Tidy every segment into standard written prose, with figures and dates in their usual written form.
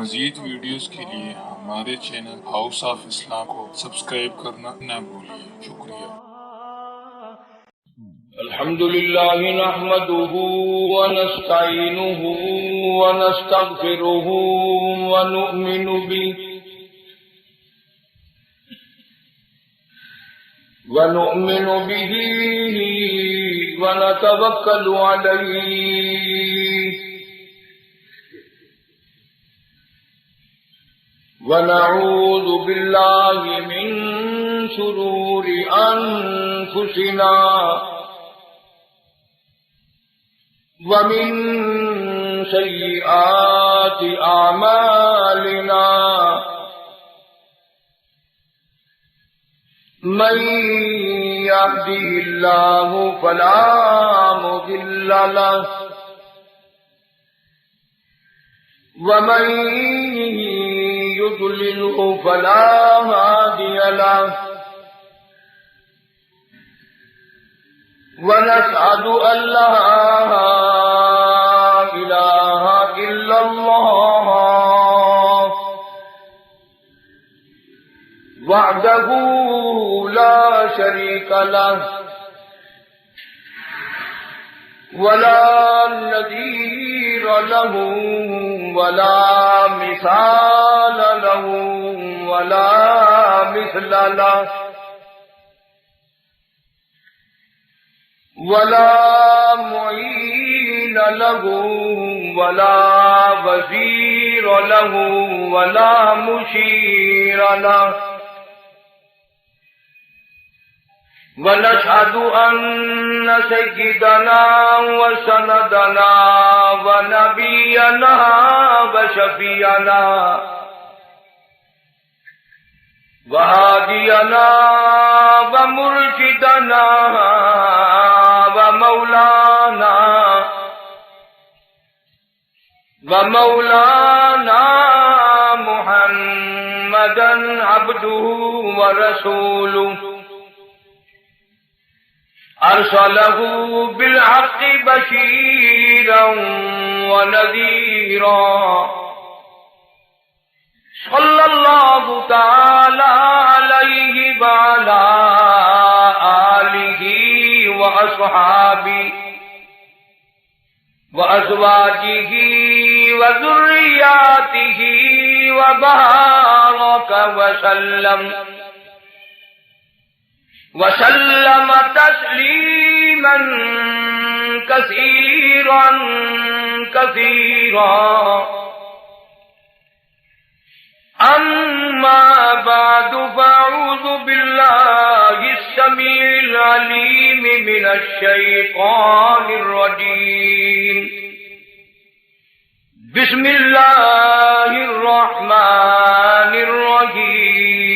مزید ویڈیوز کے لیے ہمارے چینل ہاؤس آف اسلام کو سبسکرائب کرنا نہ بھولیے۔ شکریہ۔ الحمد لله نحمده ونستعينه ونستغفره ونؤمن به ونتوكل عليه ونعوذ بالله من شرور أنفسنا ومن سيئات أعمالنا من يهده الله فلا مضل له ومن يضلله فلا هادي له ونشهد أن لا إله إلا الله وحده لا شريك له ولا نظير له ولا مثال له ولا مثل له ولا معين له ولا وزير له ولا مشير له ونشهد أن سيدنا وسندنا ونبينا وشفيعنا وهادينا ومرشدنا ومولانا محمدا عبده ورسوله أرسله بالحق بشيرا ونذيرا صلى الله تعالى عليه وعلى آله وأصحابه وأزواجه وذرياته وبارك وسلم تسليما كثيرا أما بعد فأعوذ بالله السميع العليم من الشيطان الرجيم بسم الله الرحمن الرحيم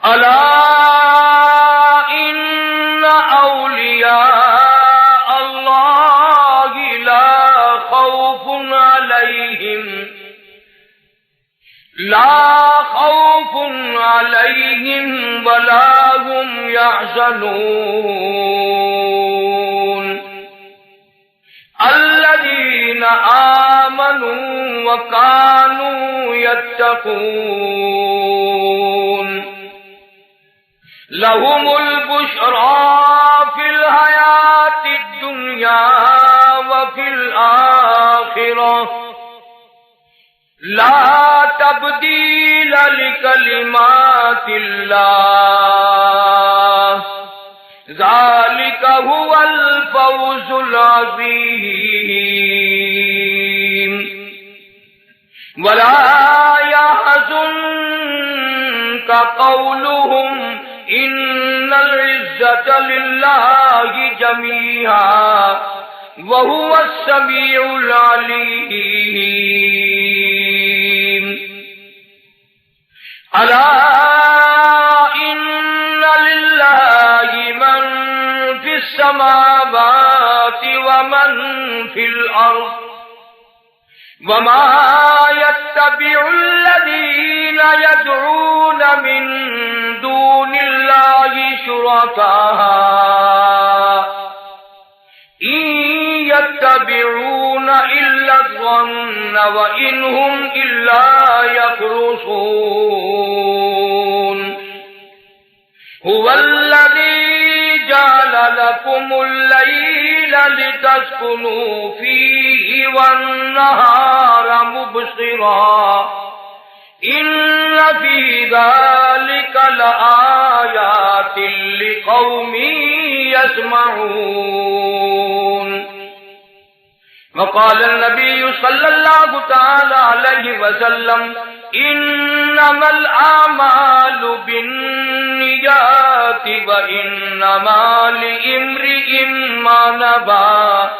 ألا إن أولياء الله لا خوف عليهم ولا هم يحزنون الذين آمنوا وكانوا يتقون لهم البشرى في الحياة الدنيا وفي الآخرة لا تبديل لكلمات الله ذلك هو الفوز العظيم ولا يحزنك قولهم إن العزة لله جميعا وهو السميع العليم ألا إن لله من في السماوات ومن في الأرض وما يتبع الذين يدعون من دون الله شركاء إن يتبعون إلا الظن وإن هم إلا يخرصون هو الذي جعل لكم الليل لتسكنوا فيه والنهار مبصرا إن في ذلك لآيات لقوم يسمعون وقال النبي صلى الله تعالى عليه وسلم إنما الأعمال بالنيات وإنما لامرئ ما نوى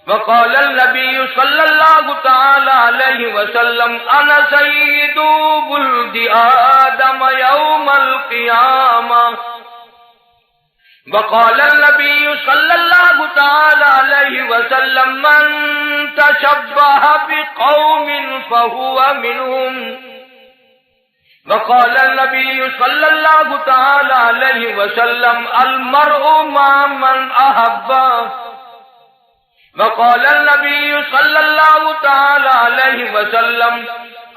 وقال النبي صلى الله تعالى عليه وسلم أنا سيد ولد آدم يوم القيامة وقال النبي صلى الله تعالى عليه وسلم من تشبه بقوم فهو منهم وقال النبي صلى الله تعالى عليه وسلم المرء مع من أحب وقال النبي صلى الله تعالى عليه وسلم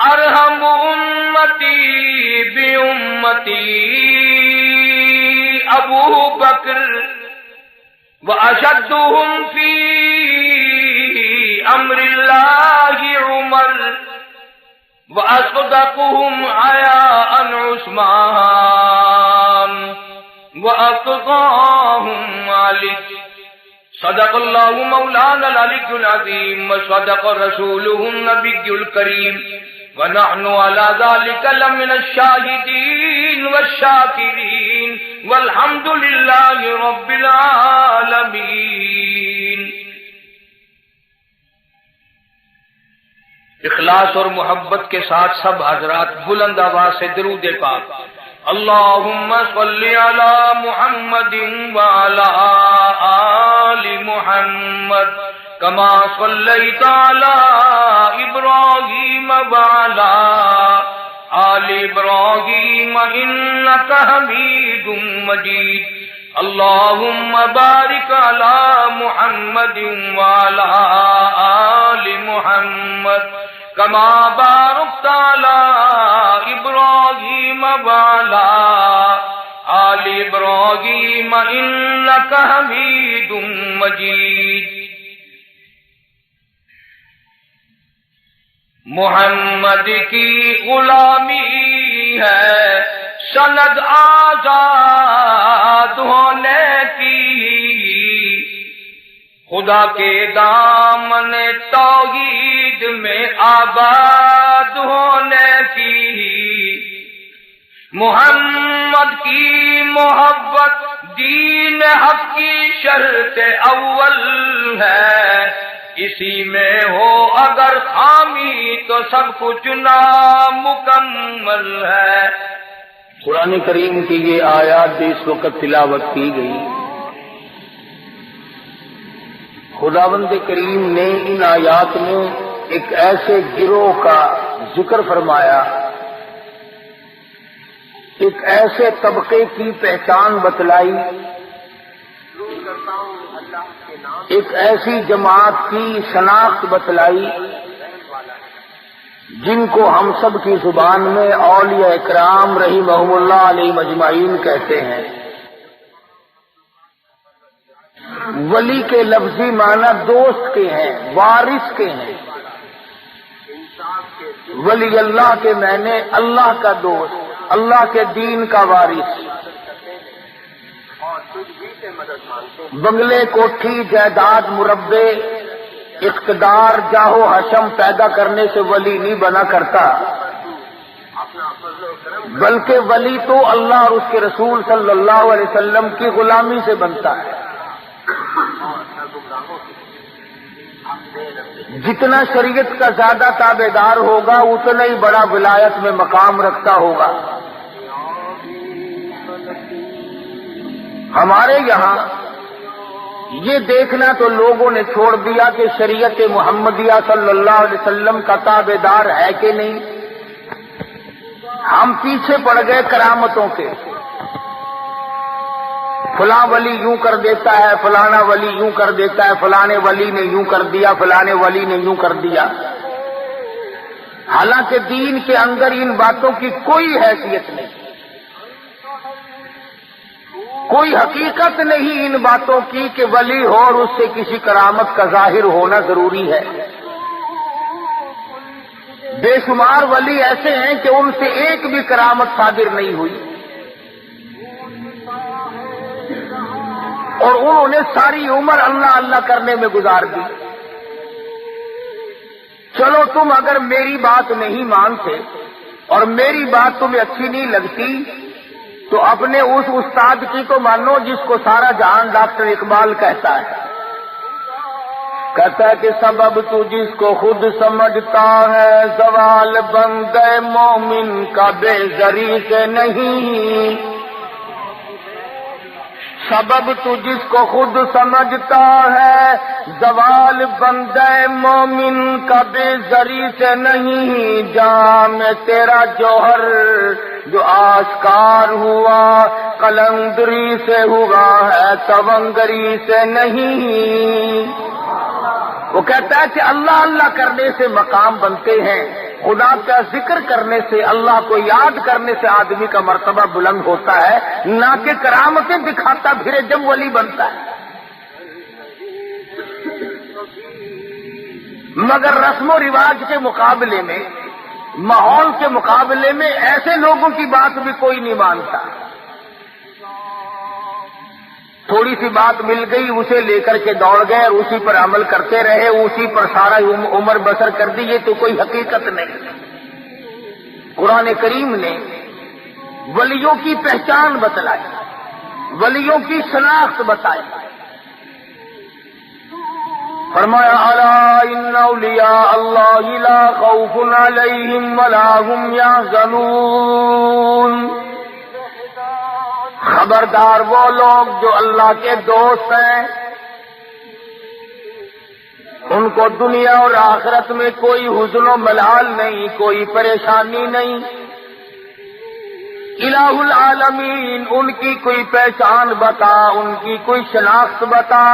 ارحم امتی بامتی ابو بکر واشدهم فی امر اللہ عمر واصدقهم حیاء عثمان واتقاهم علی صدق اللہ مولانا العلی العظیم وصدق رسولہ النبی الکریم ونحن على ذلك لمن الشاہدین والشاکرین والحمد للہ رب العالمین۔ اخلاص اور محبت کے ساتھ سب حضرات بلند آواز سے درود پاک اللہم صلی علی محمد وعلی آل محمد کما صلیت علی ابراہیم وعلی آل ابراہیم انک حمید مجید اللہم بارک علی محمد وعلی آل محمد کما بارکت علی ابراہیم وعلی آل ابراہیم انک حمید مجید۔ محمد کی غلامی ہے سند آزاد ہونے کی، خدا کے دامن توحید میں آباد ہونے کی، محمد کی محبت دین حق کی شرط اول ہے، اسی میں ہو اگر خامی تو سب کچھ نامکمل ہے۔ قرآن کریم کی یہ آیات جو اس وقت تلاوت کی گئی، خداوند کریم نے ان آیات میں ایک ایسے گروہ کا ذکر فرمایا، ایک ایسے طبقے کی پہچان بتلائی، ایک ایسی جماعت کی شناخت بتلائی جن کو ہم سب کی زبان میں اولیاء اکرام رحمہم اللہ علیہ مجمعین کہتے ہیں۔ ولی کے لفظی معنی دوست کے ہیں، وارث کے ہیں۔ ولی اللہ کے معنی اللہ کا دوست، اللہ کے دین کا وارث۔ بنگلے کوٹھی جائیداد مربع اقتدار جاہو حشم پیدا کرنے سے ولی نہیں بنا کرتا، بلکہ ولی تو اللہ اور اس کے رسول صلی اللہ علیہ وسلم کی غلامی سے بنتا ہے۔ جتنا شریعت کا زیادہ تابع دار ہوگا اتنا ہی بڑا ولایت میں مقام رکھتا ہوگا۔ ہمارے یہاں یہ دیکھنا تو لوگوں نے چھوڑ دیا کہ شریعت محمدیہ صلی اللہ علیہ وسلم کا تابع دار ہے کہ نہیں۔ ہم پیچھے پڑ گئے کرامتوں کے، فلاں ولی یوں کر دیتا ہے، فلانا ولی یوں کر دیتا ہے، فلانے ولی نے یوں کر دیا، فلانے ولی نے یوں کر دیا، حالانکہ دین کے اندر ان باتوں کی کوئی حیثیت نہیں، کوئی حقیقت نہیں ان باتوں کی کہ ولی ہو اور اس سے کسی کرامت کا ظاہر ہونا ضروری ہے۔ بے شمار ولی ایسے ہیں کہ ان سے ایک بھی کرامت صادر نہیں ہوئی، اور انہوں نے ساری عمر اللہ اللہ کرنے میں گزار دی۔ چلو تم اگر میری بات نہیں مانتے اور میری بات تمہیں اچھی نہیں لگتی تو اپنے اس استاد کی تو مانو جس کو سارا جہان ڈاکٹر اقبال کہتا ہے، کہتا ہے کہ سبب تو جس کو خود سمجھتا ہے، زوال بندے مومن کا بے زری سے نہیں۔ سبب تو جس کو خود سمجھتا ہے، زوال بندے مومن کا بے زری سے نہیں۔ جام تیرا جوہر جو آشکار ہوا، قلندری سے ہوا ہے، تونگری سے نہیں۔ وہ کہتا ہے کہ اللہ اللہ کرنے سے مقام بنتے ہیں، خدا کا ذکر کرنے سے، اللہ کو یاد کرنے سے آدمی کا مرتبہ بلند ہوتا ہے، نہ کہ کرامتیں دکھاتا پھرے جب ولی بنتا ہے۔ مگر رسم و رواج کے مقابلے میں، ماحول کے مقابلے میں ایسے لوگوں کی بات بھی کوئی نہیں مانتا۔ تھوڑی سی بات مل گئی، اسے لے کر کے دوڑ گئے اور اسی پر عمل کرتے رہے، اسی پر سارا عمر بسر کر دی، یہ تو کوئی حقیقت نہیں۔ قرآن کریم نے ولیوں کی پہچان بتلائی، ولیوں کی شناخت بتائی۔ فرمایا الا ان اولیاء اللہ لا خوف علیہم ولا هم یحزنون۔ خبردار وہ لوگ جو اللہ کے دوست ہیں، ان کو دنیا اور آخرت میں کوئی حزن و ملال نہیں، کوئی پریشانی نہیں۔ الہ العالمین، ان کی کوئی پہچان بتا، ان کی کوئی شناخت بتا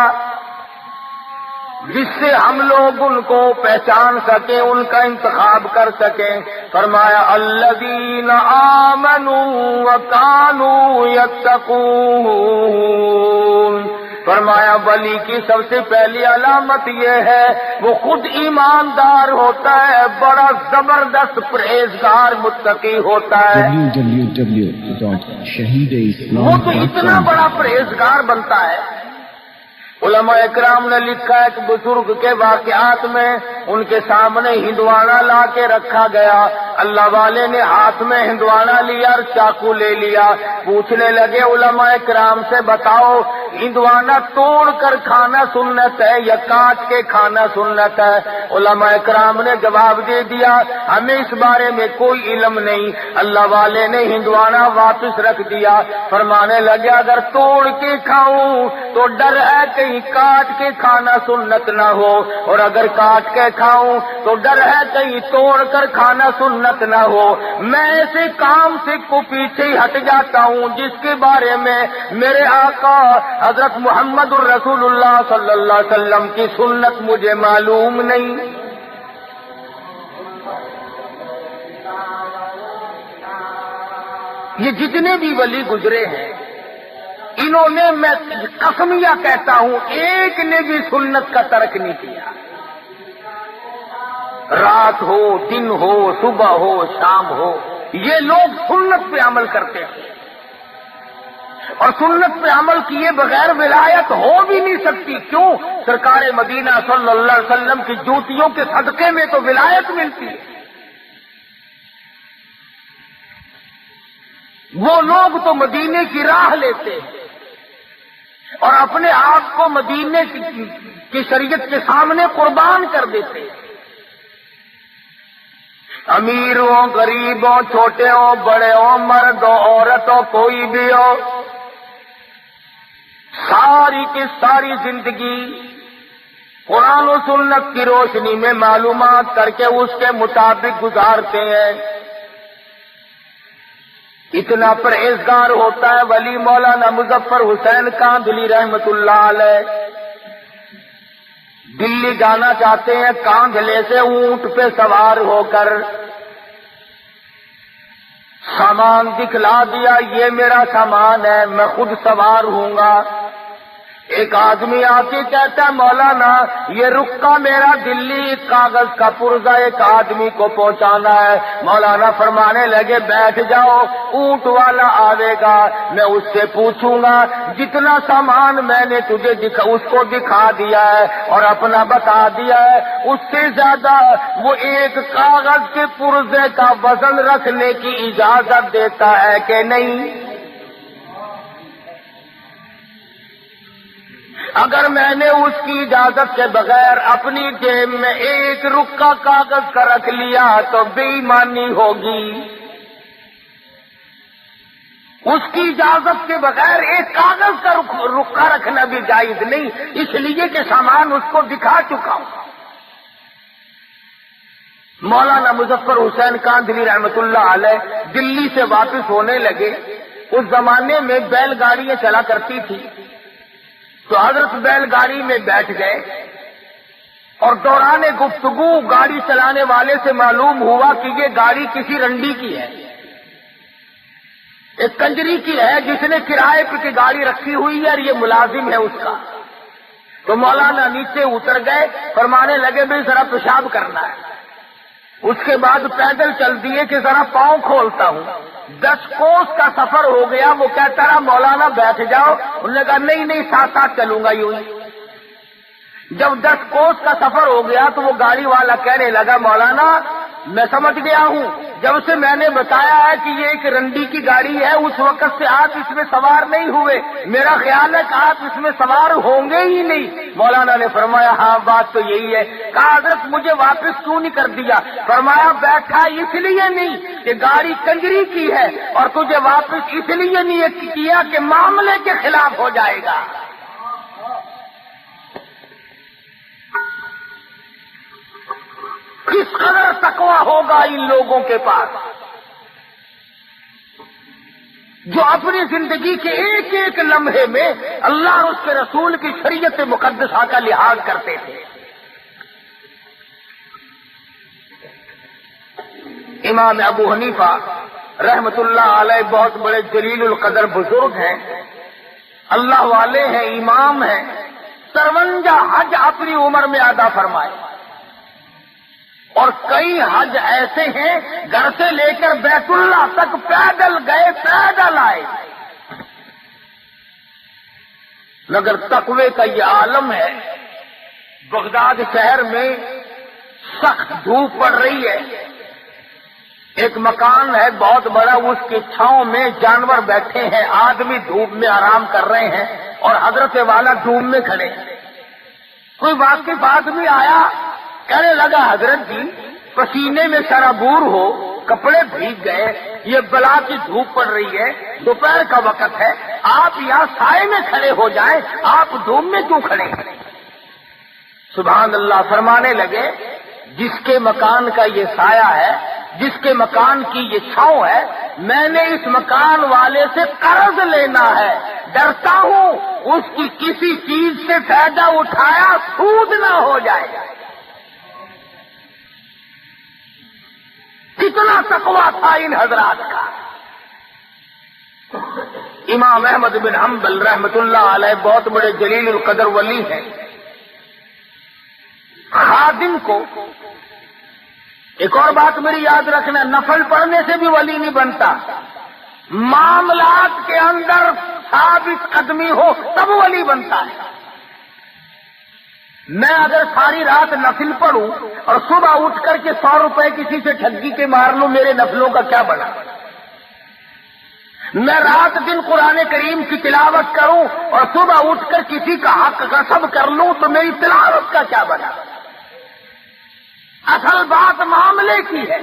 جس سے ہم لوگ ان کو پہچان سکیں، ان کا انتخاب کر سکیں۔ فرمایا الذین آمنوا وکانوا یتقون۔ فرمایا ولی کی سب سے پہلی علامت یہ ہے وہ خود ایماندار ہوتا ہے، بڑا زبردست پرہیزگار متقی ہوتا ہے۔ وہ تو اتنا بڑا پرہیزگار بنتا ہے۔ علماء اکرام نے لکھا ہے کہ بزرگ کے واقعات میں ان کے سامنے ہندوانا لا کے رکھا گیا، اللہ والے نے ہاتھ میں ہندوانا لیا اور چاقو لے لیا، پوچھنے لگے علماء اکرام سے بتاؤ ہندوانا توڑ کر کھانا سنت ہے یا کاٹ کے کھانا سنت ہے؟ علماء اکرام نے جواب دے دیا ہمیں اس بارے میں کوئی علم نہیں۔ اللہ والے نے ہندوانا واپس رکھ دیا، فرمانے لگے اگر توڑ کے کھاؤں تو ڈر ہے کہ کاٹ کے کھانا سنت نہ ہو، اور اگر کاٹ کے کھاؤں تو ڈر ہے کہیں توڑ کر کھانا سنت نہ ہو۔ میں ایسے کام سے کو پیچھے ہٹ جاتا ہوں جس کے بارے میں میرے آقا حضرت محمد الرسول اللہ صلی اللہ علیہ وسلم کی سنت مجھے معلوم نہیں۔ یہ جتنے بھی ولی گزرے ہیں انہوں نے، میں قسمیہ کہتا ہوں، ایک نے بھی سنت کا ترک نہیں کیا۔ رات ہو، دن ہو، صبح ہو، شام ہو، یہ لوگ سنت پہ عمل کرتے ہیں، اور سنت پہ عمل کیے بغیر ولایت ہو بھی نہیں سکتی۔ کیوں؟ سرکار مدینہ صلی اللہ علیہ وسلم کی جوتیوں کے صدقے میں تو ولایت ملتی ہے۔ وہ لوگ تو مدینے کی راہ لیتے ہیں اور اپنے آپ کو مدینے کی شریعت کے سامنے قربان کر دیتے ہیں۔ امیر ہو، غریب ہو، چھوٹے ہو، بڑے ہو، مرد ہو، عورت ہو، کوئی بھی ہو، ساری کی ساری زندگی قرآن و سنت کی روشنی میں معلومات کر کے اس کے مطابق گزارتے ہیں۔ اتنا پرہیزگار ہوتا ہے ولی مولانا مظفر حسین کاندھلی رحمت اللہ علیہ. دلی جانا چاہتے ہیں، کاندھلے سے اونٹ پہ سوار ہو کر سامان دکھلا دیا، یہ میرا سامان ہے، میں خود سوار ہوں گا. ایک آدمی آ کے کہتا ہے مولانا یہ رکا میرا دلی کاغذ کا پرزہ ایک آدمی کو پہنچانا ہے. مولانا فرمانے لگے بیٹھ جاؤ، اونٹ والا آئے گا، میں اس سے پوچھوں گا جتنا سامان میں نے تجھے اس کو دکھا دیا ہے اور اپنا بتا دیا ہے، اس سے زیادہ وہ ایک کاغذ کے پرزے کا وزن رکھنے کی اجازت دیتا ہے کہ نہیں. اگر میں نے اس کی اجازت کے بغیر اپنی جیب میں ایک رکا کاغذ کا رکھ لیا تو بے ایمانی ہوگی. اس کی اجازت کے بغیر ایک کاغذ کا رکا رکھنا بھی جائز نہیں، اس لیے کہ سامان اس کو دکھا چکا ہوں. مولانا مظفر حسین کاندھلی رحمت اللہ علیہ دلی سے واپس ہونے لگے. اس زمانے میں بیل گاڑیاں چلا کرتی تھی تو حضرت بیل گاڑی میں بیٹھ گئے اور دوران گفتگو گاڑی چلانے والے سے معلوم ہوا کہ یہ گاڑی کسی رنڈی کی ہے، ایک کنجری کی ہے جس نے کرائے پہ کی گاڑی رکھی ہوئی ہے اور یہ ملازم ہے اس کا. تو مولانا نیچے اتر گئے، فرمانے لگے بھائی ذرا پیشاب کرنا ہے. اس کے بعد پیدل چل دیے کہ ذرا پاؤں کھولتا ہوں. 10 کوس کا سفر ہو گیا. وہ کہتا رہا مولانا بیٹھ جاؤ. انہوں نے کہا نہیں ساتھ ساتھ چلوں گا یوں ہی. جب 10 کوس کا سفر ہو گیا تو وہ گاڑی والا کہنے لگا مولانا میں سمجھ گیا ہوں، جب سے میں نے بتایا ہے کہ یہ ایک رنڈی کی گاڑی ہے اس وقت سے آپ اس میں سوار نہیں ہوئے، میرا خیال ہے کہ آپ اس میں سوار ہوں گے ہی نہیں. مولانا نے فرمایا ہاں بات تو یہی ہے. کہا حضرت مجھے واپس کیوں نہیں کر دیا؟ فرمایا بیٹھا اس لیے نہیں کہ گاڑی کنجری کی ہے اور تجھے واپس اس لیے نہیں کیا کہ معاملے کے خلاف ہو جائے گا. کس قدر تقویٰ ہوگا ان لوگوں کے پاس جو اپنی زندگی کے ایک ایک لمحے میں اللہ اور اس کے رسول کی شریعت مقدسہ کا لحاظ کرتے تھے. امام ابو حنیفہ رحمت اللہ علیہ بہت بڑے جلیل القدر بزرگ ہیں، اللہ والے ہیں، امام ہیں. 53 حج اپنی عمر میں ادا فرمائے اور کئی حج ایسے ہیں گھر سے لے کر بیت اللہ تک پیدل گئے پیدل آئے. مگر تقوی کا یہ عالم ہے. بغداد شہر میں سخت دھوپ پڑ رہی ہے، ایک مکان ہے بہت بڑا، اس کی چھاؤں میں جانور بیٹھے ہیں، آدمی دھوپ میں آرام کر رہے ہیں اور حضرت والا دھوپ میں کھڑے. کوئی واقف آدمی آیا، کہنے لگا حضرت جی پسینے میں سرابور ہو، کپڑے بھیگ گئے، یہ بلا کی دھوپ پڑ رہی ہے، دوپہر کا وقت ہے، آپ یہاں سائے میں کھڑے ہو جائیں، آپ دھوپ میں کیوں کھڑے ہیں؟ سبحان اللہ. فرمانے لگے جس کے مکان کا یہ سایہ ہے، جس کے مکان کی یہ چھاؤں ہے، میں نے اس مکان والے سے قرض لینا ہے، ڈرتا ہوں اس کی کسی چیز سے فائدہ اٹھایا سود نہ ہو جائے. کتنا تقویٰ تھا ان حضرات کا. امام احمد بن حنبل رحمت اللہ علیہ بہت بڑے جلیل القدر ولی ہیں. خادم کو ایک اور بات میری یاد رکھنا، نفل پڑھنے سے بھی ولی نہیں بنتا، معاملات کے اندر ثابت قدمی ہو تب ولی بنتا ہے. میں اگر ساری رات نفل پڑھوں اور صبح اٹھ کر کے 100 روپے کسی سے ٹھگی کے مار لوں، میرے نفلوں کا کیا بنا؟ میں رات دن قرآن کریم کی تلاوت کروں اور صبح اٹھ کر کسی کا حق غصب کر لوں تو میری تلاوت کا کیا بنا؟ اصل بات معاملے کی ہے.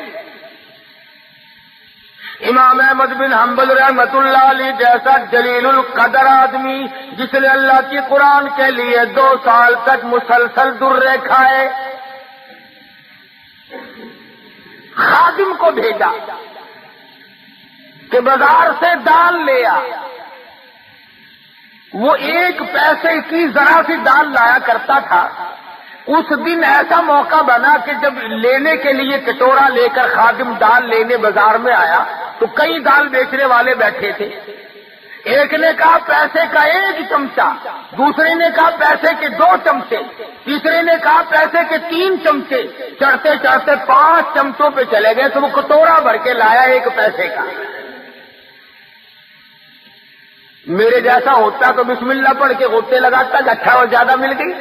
امام احمد بن حنبل رحمت اللہ علیہ جیسا جلیل القدر آدمی جس نے اللہ کی قرآن کے لیے 2 سال تک مسلسل درے کھائے، خادم کو بھیجا. کہ بازار سے دال لے آ. وہ 1 پیسے کی ذرا سی دال لایا کرتا تھا. اس دن ایسا موقع بنا کہ جب لینے کے لیے کٹورا لے کر خادم دال لینے بازار میں آیا تو کئی دال بیچنے والے بیٹھے تھے. ایک نے کہا پیسے کا 1 چمچہ، دوسرے نے کہا پیسے کے 2 چمچے، تیسرے نے کہا پیسے کے 3 چمچے. چڑھتے چڑھتے 5 چمچوں پہ چلے گئے تو وہ کٹورا بھر کے لایا 1 پیسے کا. میرے جیسا ہوتا تو بسم اللہ پڑھ کے غوطے لگاتا کہ اچھا اور زیادہ مل گئی.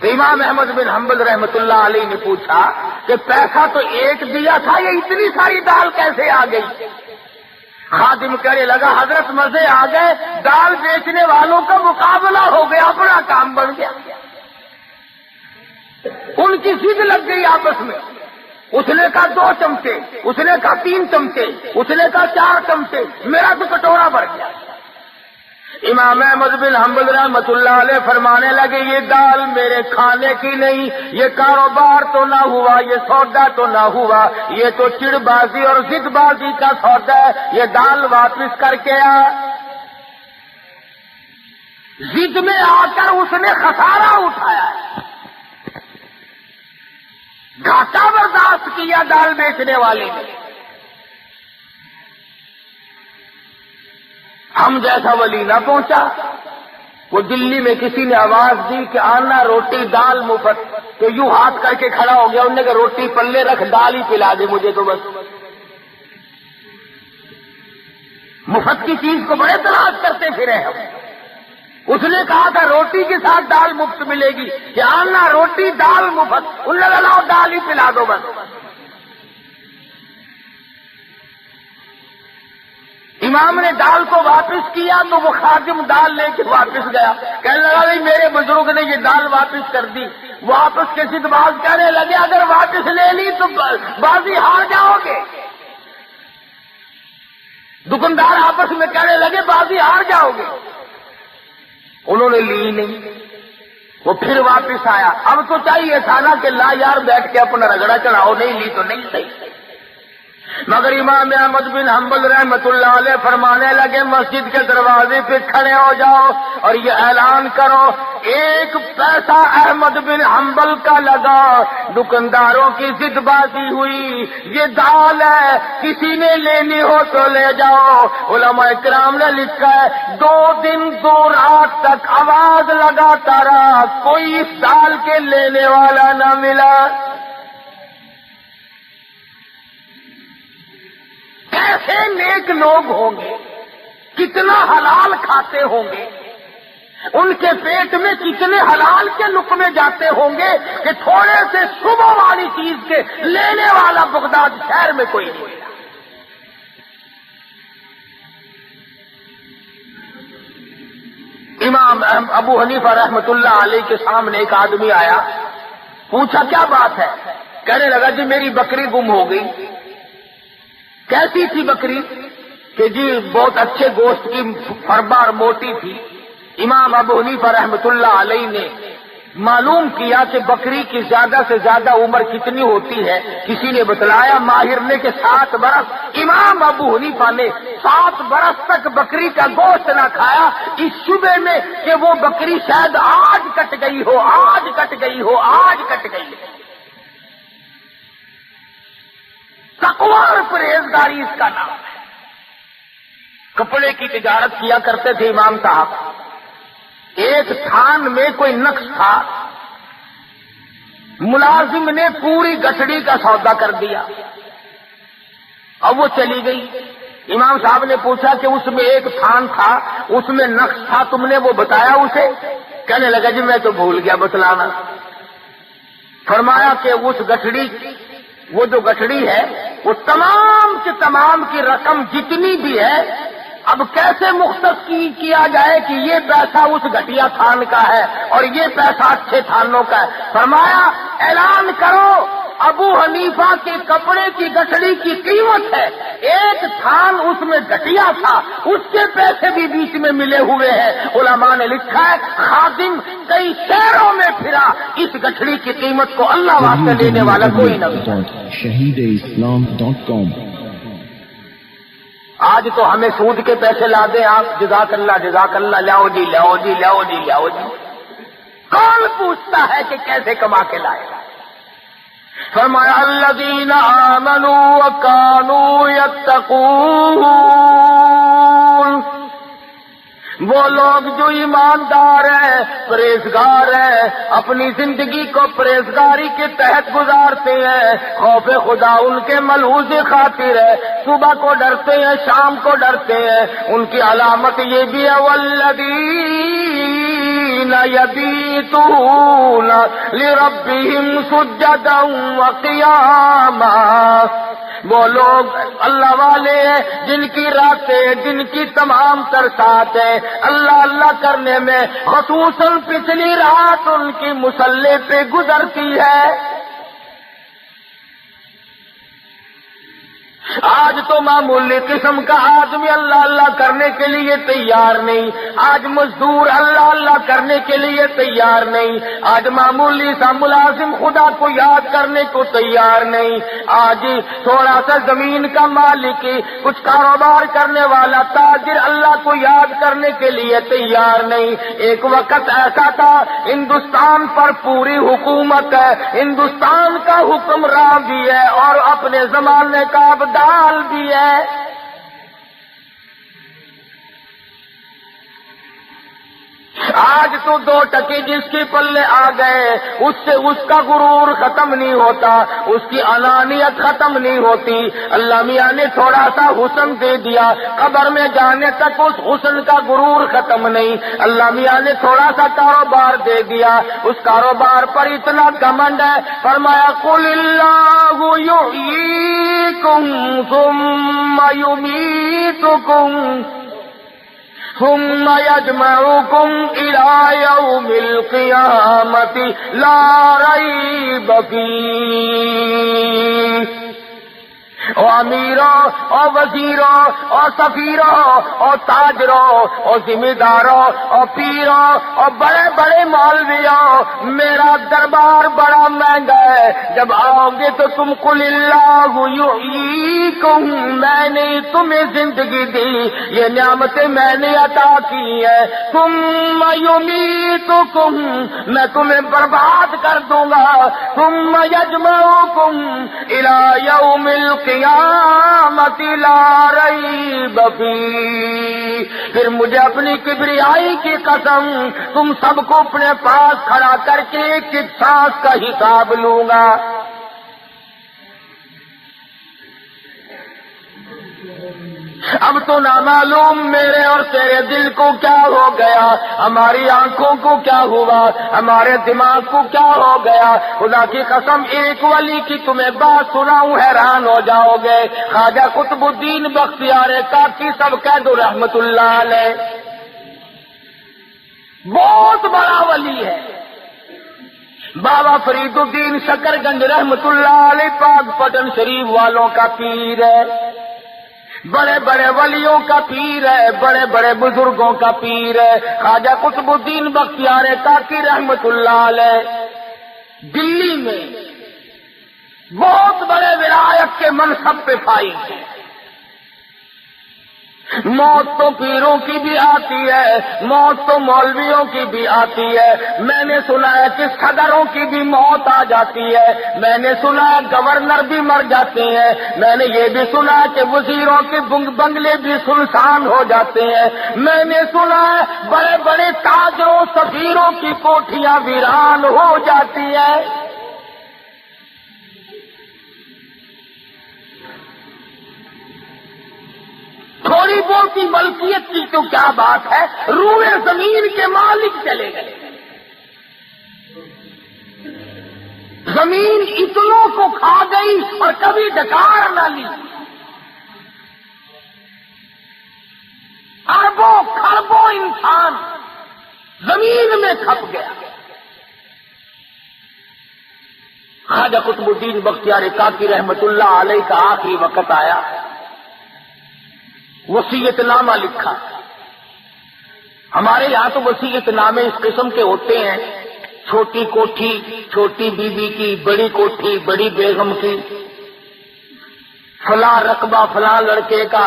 تو امام احمد بن حنبل رحمت اللہ علیہ نے پوچھا کہ پیسہ تو 1 دیا تھا، یہ اتنی ساری دال کیسے آ گئی؟ خادم کہنے لگا حضرت مزے آ گئے، دال بیچنے والوں کا مقابلہ ہو گیا، اپنا کام بن گیا. ان کی ضد لگ گئی آپس میں. اس نے کہا 2 چمچے، اس نے کہا 3 چمچے، اس نے کہا 4 چمچے، میرا تو کٹورا بھر گیا. امام احمد بن حنبل رحمۃ اللہ علیہ فرمانے لگے یہ دال میرے کھانے کی نہیں، یہ کاروبار تو نہ ہوا، یہ سودا تو نہ ہوا، یہ تو چڑ بازی اور ضد بازی کا سودا ہے. یہ دال واپس کر کے آ. ضد میں آ کر اس نے خسارہ اٹھایا ہے، گھاٹا برداشت کیا دال بیچنے والے نے. ہم جیسا ولی نہ پہنچا. وہ دلی میں کسی نے آواز دی کہ آنا روٹی دال مفت، تو یوں ہاتھ کر کے کھڑا ہو گیا. انہوں نے کہا روٹی پلے رکھ، دال ہی پلا دے مجھے تو بس. مفت کی چیز کو بڑے تلاش کرتے پھرے ہم. اس نے کہا تھا روٹی کے ساتھ دال مفت ملے گی، کہ آنا روٹی دال مفت. انہوں نے کہا لاؤ دال ہی پلا دو بس. امام نے دال کو واپس کیا تو وہ خادم دال لے کے واپس گیا. کہنے لگا بھائی میرے بزرگ نے یہ دال واپس کر دی. واپس کے ضد باز کہنے لگے اگر واپس لے لی تو بازی ہار جاؤ گے. دکاندار آپس میں کہنے لگے بازی ہار جاؤ گے. انہوں نے لی نہیں. وہ پھر واپس آیا. اب تو چاہیے تھا نا کہ لا یار بیٹھ کے اپنا رگڑا چڑھاؤ، نہیں لی تو نہیں صحیح. مگر امام احمد بن حنبل رحمت اللہ علیہ فرمانے لگے مسجد کے دروازے پہ کھڑے ہو جاؤ اور یہ اعلان کرو 1 پیسہ احمد بن حنبل کا لگا. دکانداروں کی ضد بازی ہوئی، یہ دال ہے کسی نے لینی ہو تو لے جاؤ. علماء کرام نے لکھا ہے 2 دن 2 رات تک آواز لگاتا رہا، کوئی اس دال کے لینے والا نہ ملا. کیسے نیک لوگ ہوں گے، کتنا حلال کھاتے ہوں گے، ان کے پیٹ میں کتنے حلال کے لقمے جاتے ہوں گے کہ تھوڑے سے صبح والی چیز کے لینے والا بغداد شہر میں کوئی نہیں ملا. امام ابو حنیفہ رحمت اللہ علیہ کے سامنے ایک آدمی آیا. پوچھا کیا بات ہے؟ کہنے لگا جی میری بکری گم ہو گئی. کیسی تھی بکری؟ کہ جی بہت اچھے گوشت کی، فربار موٹی تھی. امام ابو حنیفہ رحمت اللہ علیہ نے معلوم کیا کہ بکری کی زیادہ سے زیادہ عمر کتنی ہوتی ہے. کسی نے بتلایا ماہر نے کہ 7 برس. امام ابو حنیفہ نے 7 برس تک بکری کا گوشت نہ کھایا، اس شبے میں کہ وہ بکری شاید آج کٹ گئی ہو، آج کٹ گئی ہو، آج کٹ گئی ہو. تقوی اور پرہیزگاری اس کا نام ہے. کپڑے کی تجارت کیا کرتے تھے امام صاحب. ایک تھان میں کوئی نقص تھا، ملازم نے پوری گٹھڑی کا سودا کر دیا. اب وہ چلی گئی. امام صاحب نے پوچھا کہ اس میں ایک تھان تھا، اس میں نقص تھا، تم نے وہ بتایا اسے؟ کہنے لگا جی میں تو بھول گیا بتلانا. فرمایا کہ اس گٹھڑی، وہ جو گٹھڑی ہے وہ تمام کے تمام کی رقم جتنی بھی ہے اب کیسے مختص کیا جائے کہ یہ پیسہ اس گھٹیا تھان کا ہے اور یہ پیسہ اچھے تھانوں کا ہے. فرمایا اعلان کرو ابو حنیفہ کے کپڑے کی گٹھڑی کی قیمت ہے، ایک تھان اس میں گھٹیا تھا، اس کے پیسے بھی بیچ میں ملے ہوئے ہیں. علماء نے لکھا ہے خادم کئی شہروں میں پھرا، اس گٹھڑی کی قیمت کو اللہ واسطے لینے والا کوئی نہ. shahideislam.com آج تو ہمیں سود کے پیسے لا دیں آپ، جزاک اللہ جزاک اللہ، لاؤ جی لاؤ جی لاؤ جی لاؤ جی۔ کون پوچھتا ہے کہ کیسے کما کے لائے؟ فرمایا الذین آمنوا وکانوا یتقون، وہ لوگ جو ایماندار ہیں، پرہیزگار ہیں، اپنی زندگی کو پرہیزگاری کے تحت گزارتے ہیں، خوف خدا ان کے ملحوظ خاطر ہے، صبح کو ڈرتے ہیں شام کو ڈرتے ہیں۔ ان کی علامت یہ بھی ہے والذین یبیتون لربہم سجدا وقیاما، وہ لوگ اللہ والے ہیں جن کی راتیں، جن کی تمام تر ساعت ہے اللہ اللہ کرنے میں، خصوصاً پچھلی رات ان کی مصلی پہ گزرتی ہے۔ آج تو معمولی قسم کا آدمی اللہ اللہ کرنے کے لیے تیار نہیں، آج مزدور اللہ اللہ کرنے کے لیے تیار نہیں، آج معمولی سا ملازم خدا کو یاد کرنے کو تیار نہیں، آج تھوڑا سا زمین کا مالک، کچھ کاروبار کرنے والا تاجر اللہ کو یاد کرنے کے لیے تیار نہیں۔ ایک وقت ایسا تھا ہندوستان پر پوری حکومت ہے، ہندوستان کا حکمراں بھی ہے اور اپنے زمانے کا دال بھی ہے۔ آج تو 2 ٹکے جس کے پلے آ گئے اس سے اس کا غرور ختم نہیں ہوتا، اس کی انانیت ختم نہیں ہوتی۔ اللہ میاں نے تھوڑا سا حسن دے دیا، قبر میں جانے تک اس حسن کا غرور ختم نہیں۔ اللہ میاں نے تھوڑا سا کاروبار دے دیا، اس کاروبار پر اتنا گھمنڈ ہے، فرمایا قل اللہ یحییکم ثم یمیتکم ثم یجمعکم الی یوم القیامۃ لا ریب فیہ۔ او امیروں اور وزیروں اور سفیروں اور تاجروں اور ذمہ داروں اور پیروں اور بڑے بڑے مولویوں، میرا دربار بڑا مہنگا ہے، جب آؤ گے تو تم قل اللہ یحییکم، میں نے تمہیں زندگی دی، یہ نعمتیں میں نے عطا کی ہیں، ثم یمیتکم، میں تمہیں برباد کر دوں گا، ثم یجمعکم الی یوم القیامۃ لا ریب فیہ، پھر مجھے اپنی کبریائی کی قسم تم سب کو اپنے پاس کھڑا کر کے ایک ایک سانس کا حساب لوں گا۔ اب تو نامعلوم میرے اور تیرے دل کو کیا ہو گیا، ہماری آنکھوں کو کیا ہوا، ہمارے دماغ کو کیا ہو گیا۔ خدا کی قسم ایک ولی کی تمہیں بات سناؤں حیران ہو جاؤ گے، خواجہ قطب الدین بختیار کاکی سب کہہ دو رحمت اللہ علیہ، بہت بڑا ولی ہے۔ بابا فرید الدین شکر گنج رحمت اللہ علیہ پاک پٹن شریف والوں کا پیر ہے، بڑے بڑے ولیوں کا پیر ہے، بڑے بڑے بزرگوں کا پیر ہے۔ خواجہ قطب الدین بختیار کاکی رحمت اللہ علیہ دلی میں بہت بڑے ولایت کے منصب پہ فائز ہیں۔ موت تو پیروں کی بھی آتی ہے، موت تو مولویوں کی بھی آتی ہے، میں نے سنا ہے کہ صدروں کی بھی موت آ جاتی ہے، میں نے سنا ہے گورنر بھی مر جاتے ہیں، میں نے یہ بھی سنا ہے کہ وزیروں کے بنگلے بھی سنسان ہو جاتے ہیں، میں نے سنا ہے بڑے بڑے تاجروں سفیروں کی کوٹھیاں ویران ہو جاتی ہے۔ تھوڑی بہت ہی ملکیت کی تو کیا بات ہے، روئے زمین کے مالک چلے گئے، زمین اتنوں کو کھا گئی اور کبھی ڈکار نہ لی، اربوں خربوں انسان زمین میں کھپ گیا۔ خواجہ قطب الدین بختیار کاکی رحمت اللہ علیہ کا آخری وقت آیا، وصیت نامہ لکھا۔ ہمارے یہاں تو وصیت نامے اس قسم کے ہوتے ہیں، چھوٹی کوٹھی چھوٹی بیوی کی، بڑی کوٹھی بڑی بیگم کی، فلاں رقبہ فلاں لڑکے کا،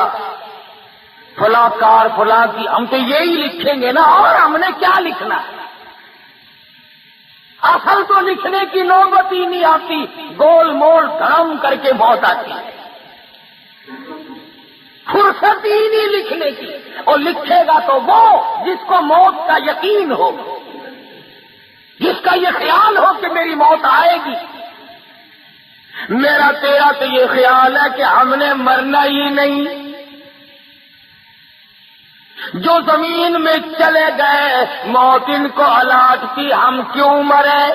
فلاں کار فلاں کی، ہم تو یہی لکھیں گے نا، اور ہم نے کیا لکھنا ہے؟ اصل تو لکھنے کی نوبت ہی نہیں آتی، گول مول دھڑم کر کے موت آتی ہے، فرصت ہی نہیں لکھنے کی۔ اور لکھے گا تو وہ جس کو موت کا یقین ہو، جس کا یہ خیال ہو کہ میری موت آئے گی۔ میرا تیرا تو یہ خیال ہے کہ ہم نے مرنا ہی نہیں، جو زمین میں چلے گئے موت ان کو الاٹ کی، ہم کیوں مرے؟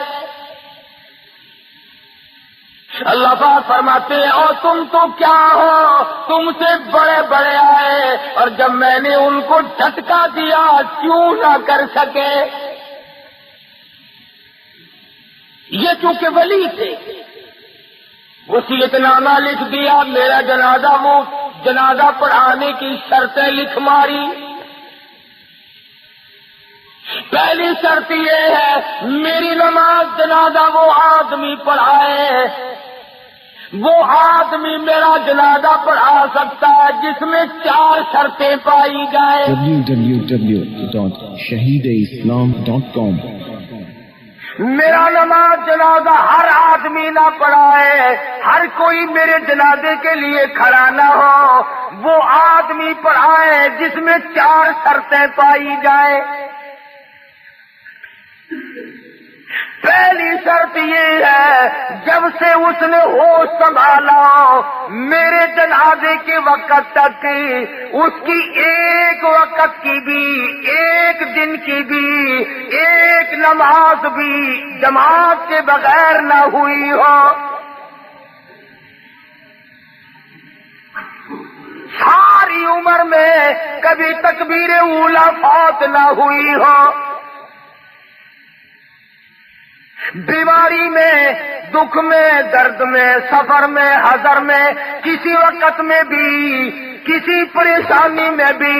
اللہ پاک فرماتے ہیں اور تم تو کیا ہو، تم سے بڑے بڑے آئے، اور جب میں نے ان کو جھٹکا دیا کیوں نہ کر سکے؟ یہ چونکہ ولی تھے، وصیت نامہ لکھ دیا، میرا جنازہ، وہ جنازہ پڑھانے کی شرطیں لکھ ماری۔ پہلی شرط یہ ہے میری نماز جنازہ وہ آدمی پڑھائے، وہ آدمی میرا جنازہ پڑھا سکتا ہے جس میں 4 شرطیں پائی جائیں۔ www.shahideislam.com میرا نماز جنازہ ہر آدمی نہ پڑھائے، ہر کوئی میرے جنازے کے لیے کھڑا نہ ہو، وہ آدمی پڑھائے جس میں 4 شرطیں پائی جائیں۔ پہلی شرط یہ ہے جب سے اس نے ہوش سنبھالا میرے جنازے کے وقت تک اس کی ایک وقت کی بھی، ایک دن کی بھی، ایک نماز بھی جماعت کے بغیر نہ ہوئی ہو، ساری عمر میں کبھی تکبیر اولیٰ فوت نہ ہوئی ہو، بیماری میں، دکھ میں، درد میں، سفر میں، حضر میں، کسی وقت میں بھی، کسی پریشانی میں بھی،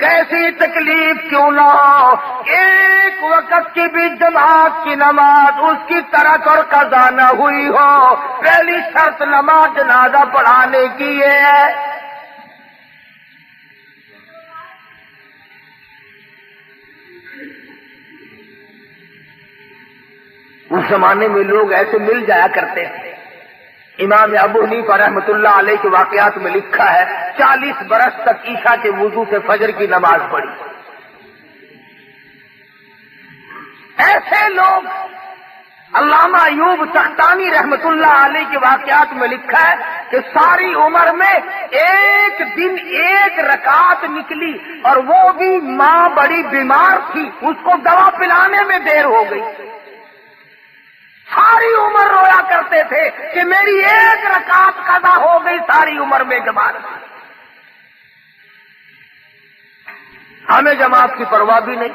کیسی تکلیف کیوں نہ ہو، ایک وقت کی بھی جماعت کی نماز اس کی ترک اور قضا نہ ہوئی ہو۔ پہلی شرط نماز جنازہ پڑھانے کی یہ ہے۔ اس زمانے میں لوگ ایسے مل جایا کرتے ہیں۔ امام ابو حنیفہ رحمۃ اللہ علیہ کے واقعات میں لکھا ہے 40 برس تک عشاء کے وضو سے فجر کی نماز پڑھی۔ ایسے لوگ، علامہ ایوب سختانی رحمۃ اللہ علیہ کے واقعات میں لکھا ہے کہ ساری عمر میں ایک دن 1 رکعت نکلی، اور وہ بھی ماں بڑی بیمار تھی، اس کو دوا پلانے میں دیر ہو گئی۔ ساری عمر رویا کرتے تھے کہ میری 1 رکعت قضا ہو گئی، ساری عمر میں جماعت۔ ہمیں جماعت کی پرواہ بھی نہیں۔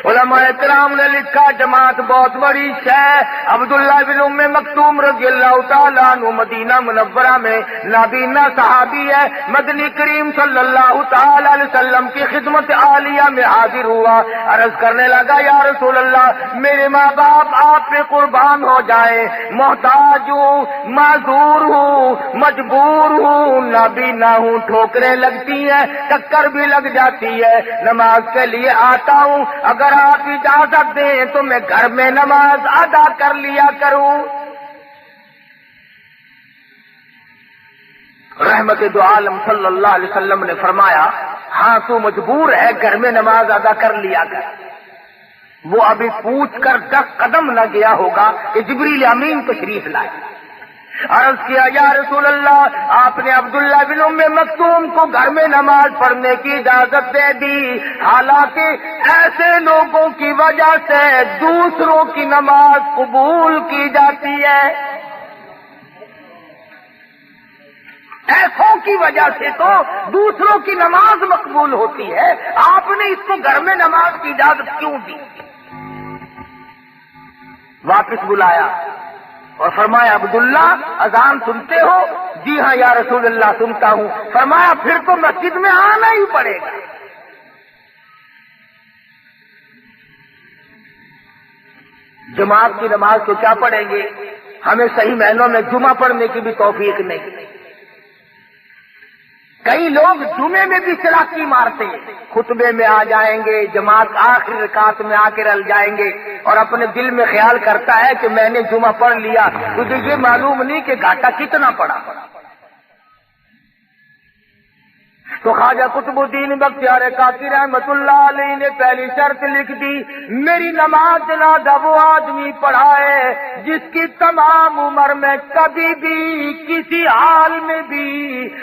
علماء کرام نے لکھا جماعت بہت بڑی شے۔ عبداللہ بن ام مکتوم رضی اللہ تعالیٰ عنہ مدینہ منورہ میں نابینا صحابی ہے، مدنی کریم صلی اللہ تعالی علیہ وسلم کی خدمت عالیہ میں حاضر ہوا، عرض کرنے لگا یا رسول اللہ میرے ماں باپ آپ پہ قربان ہو جائیں، محتاج ہوں، معذور ہوں، مجبور ہوں، نابینا ہوں، ٹھوکریں لگتی ہیں، چکر بھی لگ جاتی ہے، نماز کے لیے آتا ہوں، اگر آپ اجازت دیں تو میں گھر میں نماز ادا کر لیا کروں۔ رحمت دو عالم صلی اللہ علیہ وسلم نے فرمایا ہاں تو مجبور ہے، گھر میں نماز ادا کر لیا کر۔ وہ ابھی پوچھ کر 10 قدم نہ گیا ہوگا کہ جبریل امین تشریف لائے۔ عرض کیا یا رسول اللہ آپ نے عبداللہ بن ام مکتوم کو گھر میں نماز پڑھنے کی اجازت دے دی، حالانکہ ایسے لوگوں کی وجہ سے دوسروں کی نماز قبول کی جاتی ہے، ایسوں کی وجہ سے تو دوسروں کی نماز مقبول ہوتی ہے، آپ نے اس کو گھر میں نماز کی اجازت کیوں دی؟ واپس بلایا اور فرمایا عبداللہ اذان سنتے ہو؟ جی ہاں یا رسول اللہ سنتا ہوں۔ فرمایا پھر تو مسجد میں آنا ہی پڑے گا۔ جماعت کی نماز تو کیا پڑھیں گے، ہمیں صحیح معنوں میں جمعہ پڑھنے کی بھی توفیق نہیں۔ کئی لوگ جمعے میں بھی چلاکی مارتے ہیں، خطبے میں آ جائیں گے، جماعت آخری رکعت میں آ کے رل جائیں گے اور اپنے دل میں خیال کرتا ہے کہ میں نے جمعہ پڑھ لیا، تجھے یہ معلوم نہیں کہ گھاٹا کتنا پڑا۔ تو خواجہ قطب الدین بختیار کاکی رحمت اللہ علیہ نے پہلی شرط لکھ دی، میری نماز جنازہ وہ آدمی پڑھائے جس کی تمام عمر میں کبھی بھی کسی حال میں بھی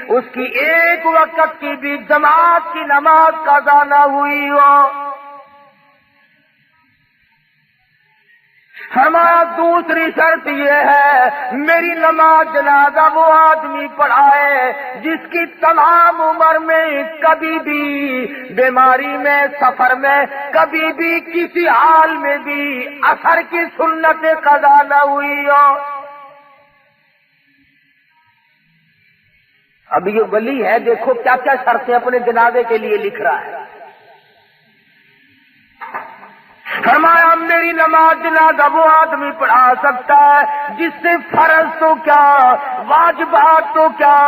اس کی ایک وقت کی بھی جماعت کی نماز قضا نہ ہوئی ہو۔ فرمایا دوسری شرط یہ ہے، میری نماز جنازہ وہ آدمی پڑھائے جس کی تمام عمر میں کبھی بھی بیماری میں، سفر میں، کبھی بھی کسی حال میں بھی اثر کی سنت قضا نہ ہوئی ہو۔ اب یہ ولی ہے، دیکھو کیا کیا شرطیں اپنے جنازے کے لیے لکھ رہا ہے۔ فرمایا میری نماز جنازہ وہ آدمی پڑھا سکتا ہے جس سے فرض تو کیا، واجبات تو کیا،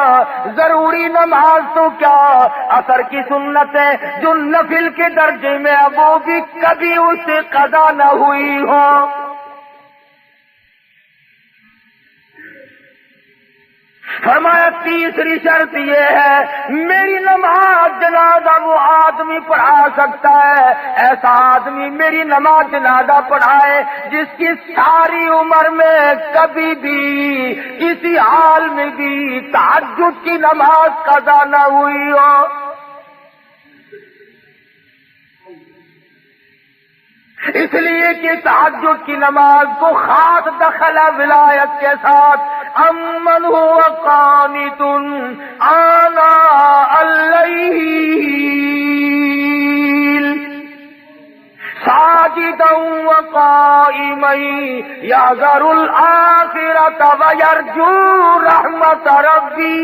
ضروری نماز تو کیا، اثر کی سنتیں جو نفل کے درجے میں اب وہ بھی کبھی اس سے قضا نہ ہوئی ہو۔ فرمایا تیسری شرط یہ ہے، میری نماز جنازہ وہ آدمی پڑھا سکتا ہے، ایسا آدمی میری نماز جنازہ پڑھائے جس کی ساری عمر میں کبھی بھی کسی حال میں بھی تہجد کی نماز قضا نہ ہوئی ہو۔ اس لیے کہ تہجد کی نماز کو خاص دخل ہے ولایت کے ساتھ، امن هو قانت آناء الليل ساجدا وقائما يحذر الآخرة ويرجو رحمت ربی،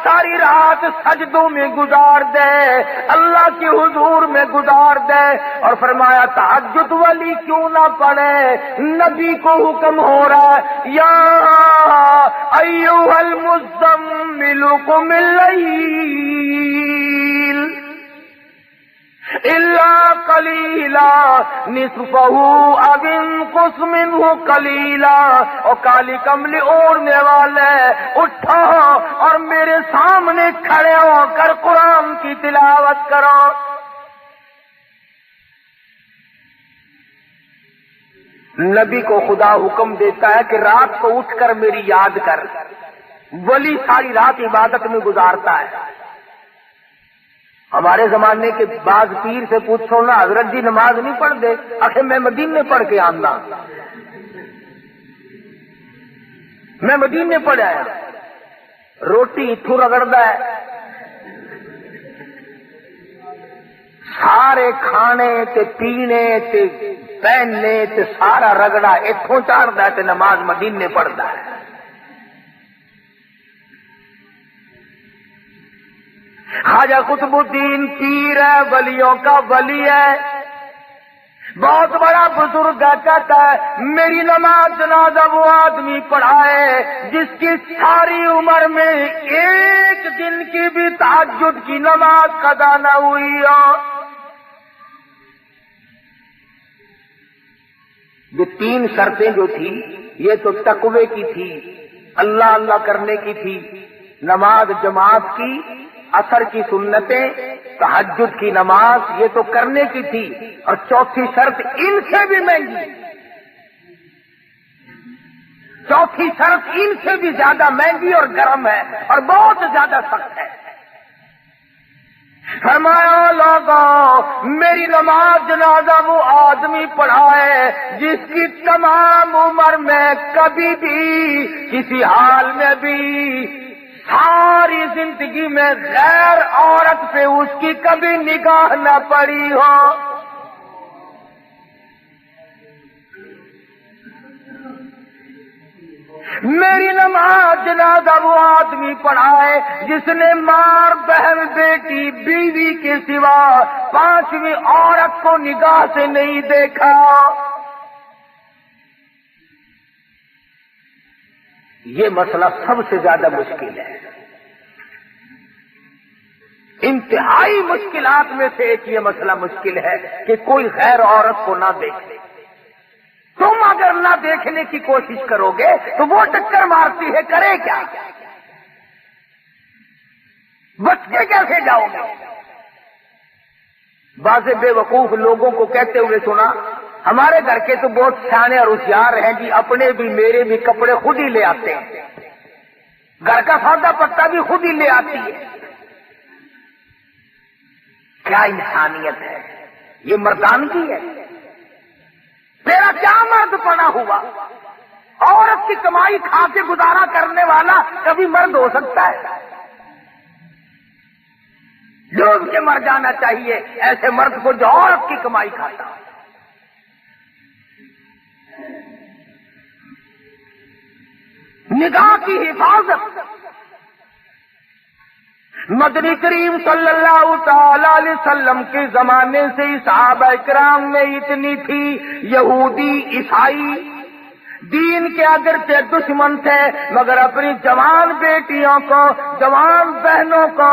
ساری رات سجدوں میں گزار دے، اللہ کے حضور میں گزار دے، اور فرمایا تہجد ولی کیوں نہ پڑھے، نبی کو حکم ہو رہا ہے یا ایھا المزمل قم اللیل الا قلیلا نصفہ او انقص منہ قلیلا، اور کالی کملی اوڑھنے والے اٹھو اور میرے سامنے کھڑے ہو کر قرآن کی تلاوت کرو۔ نبی کو خدا حکم دیتا ہے کہ رات کو اٹھ کر میری یاد کر، ولی ساری رات عبادت میں گزارتا ہے۔ ہمارے زمانے کے بعض پیر سے پوچھو نا، حضرت جی نماز نہیں پڑھ دے، آخر میں مدینے پڑھ کے آنا، میں مدینے پڑھ آیا، روٹی اتھو رگڑدا ہے، سارے کھانے تے پینے تے پہننے تے سارا رگڑا اتھوں چاڑدا ہے تے نماز مدینے پڑھدا ہے۔ خواجہ قطب الدین پیر ہے، ولیوں کا ولی ہے، بہت بڑا بزرگ کہتا ہے میری نماز جنازہ وہ آدمی پڑھائے جس کی ساری عمر میں ایک دن کی بھی تہجد کی نماز قضا نہ ہوئی ہو۔ یہ تین شرطیں جو تھی یہ تو تقوی کی تھی، اللہ اللہ کرنے کی تھی، نماز جماعت کی، اثر کی سنتیں، تہجد کی نماز یہ تو کرنے کی تھی، اور چوتھی شرط ان سے بھی مہنگی، چوتھی شرط ان سے بھی زیادہ مہنگی اور گرم ہے اور بہت زیادہ سخت ہے۔ فرمایا لوگوں میری نماز جنازہ وہ آدمی پڑھائے جس کی تمام عمر میں کبھی بھی کسی حال میں بھی ساری زندگی میں غیر عورت پہ اس کی کبھی نگاہ نہ پڑی ہو۔ میری نماز جنازہ وہ آدمی پڑھائے جس نے ماں، بہن، بیٹی، بیوی کے سوا پانچویں عورت کو نگاہ سے نہیں دیکھا۔ یہ مسئلہ سب سے زیادہ مشکل ہے. انتہائی مشکلات میں سے ایک یہ مسئلہ مشکل ہے کہ کوئی غیر عورت کو نہ دیکھے. تم اگر نہ دیکھنے کی کوشش کرو گے تو وہ ٹکر مارتی ہے، کرے کیا؟ بچ کے کیسے جاؤ گے؟ بعض بے وقوف لوگوں کو کہتے ہوئے سنا، ہمارے گھر کے تو بہت سیانے اور ہوشیار ہیں جی، اپنے بھی میرے بھی کپڑے خود ہی لے آتے ہیں، گھر کا سودا پتا بھی خود ہی لے آتی ہے. کیا انسانیت ہے؟ یہ مردانگی ہے؟ تیرا کیا مرد پڑا ہوا؟ عورت کی کمائی کھا کے گزارا کرنے والا کبھی مرد ہو سکتا ہے؟ ڈوب کے مر جانا چاہیے ایسے مرد کو جو عورت کی کمائی کھاتا. نگاہ کی حفاظت مدنی کریم صلی اللہ تعالی علیہ وسلم کے زمانے سے صحابہ کرام میں اتنی تھی. یہودی عیسائی دین کے اگرچہ دشمن تھے مگر اپنی جوان بیٹیوں کو، جوان بہنوں کو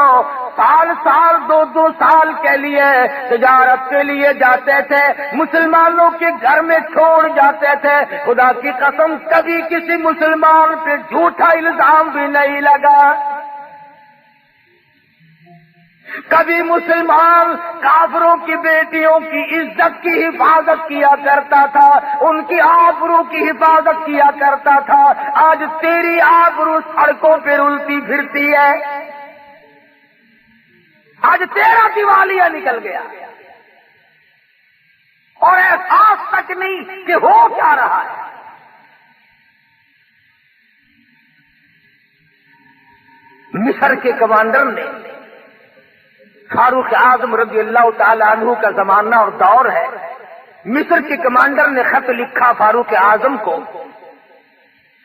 سال سال 2 سال کے لیے تجارت کے لیے جاتے تھے، مسلمانوں کے گھر میں چھوڑ جاتے تھے. خدا کی قسم کبھی کسی مسلمان پہ جھوٹا الزام بھی نہیں لگا. کبھی مسلمان کافروں کی بیٹیوں کی عزت کی حفاظت کیا کرتا تھا، ان کی آبرو کی حفاظت کیا کرتا تھا. آج تیری آبرو سڑکوں پہ رلتی پھرتی ہے، آج تیرا دیوالیہ نکل گیا اور احساس تک نہیں کہ ہو کیا رہا ہے. مصر کے کمانڈر نے، فاروق اعظم رضی اللہ تعالی عنہ کا زمانہ اور دور ہے، مصر کے کمانڈر نے خط لکھا فاروق اعظم کو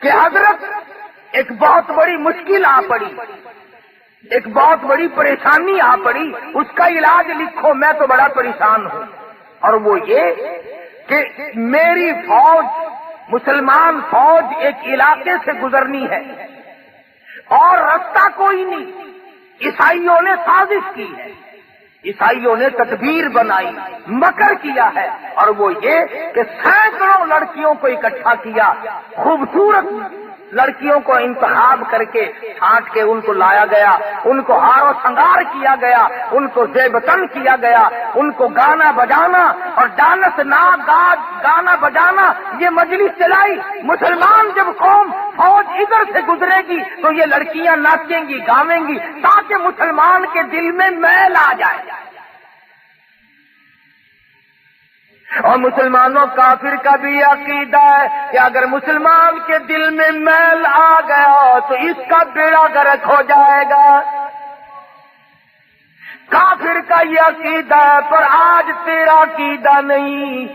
کہ حضرت ایک بہت بڑی مشکل آ پڑی، ایک بہت بڑی پریشانی آ پڑی، اس کا علاج لکھو، میں تو بڑا پریشان ہوں. اور وہ یہ کہ میری فوج، مسلمان فوج ایک علاقے سے گزرنی ہے اور رستہ کوئی نہیں. عیسائیوں نے سازش کی ہے، عیسائیوں نے تدبیر بنائی، مکر کیا ہے، اور وہ یہ کہ سینکڑوں لڑکیوں کو اکٹھا کیا، خوبصورت لڑکیوں کو انتخاب کر کے چھانٹ کے ان کو لایا گیا، ان کو ہار و سنگار کیا گیا، ان کو زیبتن کیا گیا، ان کو گانا بجانا اور ڈانس گانا بجانا یہ مجلس چلائی. مسلمان جب قوم فوج ادھر سے گزرے گی تو یہ لڑکیاں ناچیں گی، گاویں گی تاکہ مسلمان کے دل میں میل آ جائے. اور مسلمانوں کافر کا بھی عقیدہ ہے کہ اگر مسلمان کے دل میں میل آ گیا تو اس کا بیڑا غرق ہو جائے گا. کافر کا یہ عقیدہ ہے، پر آج تیرا عقیدہ نہیں،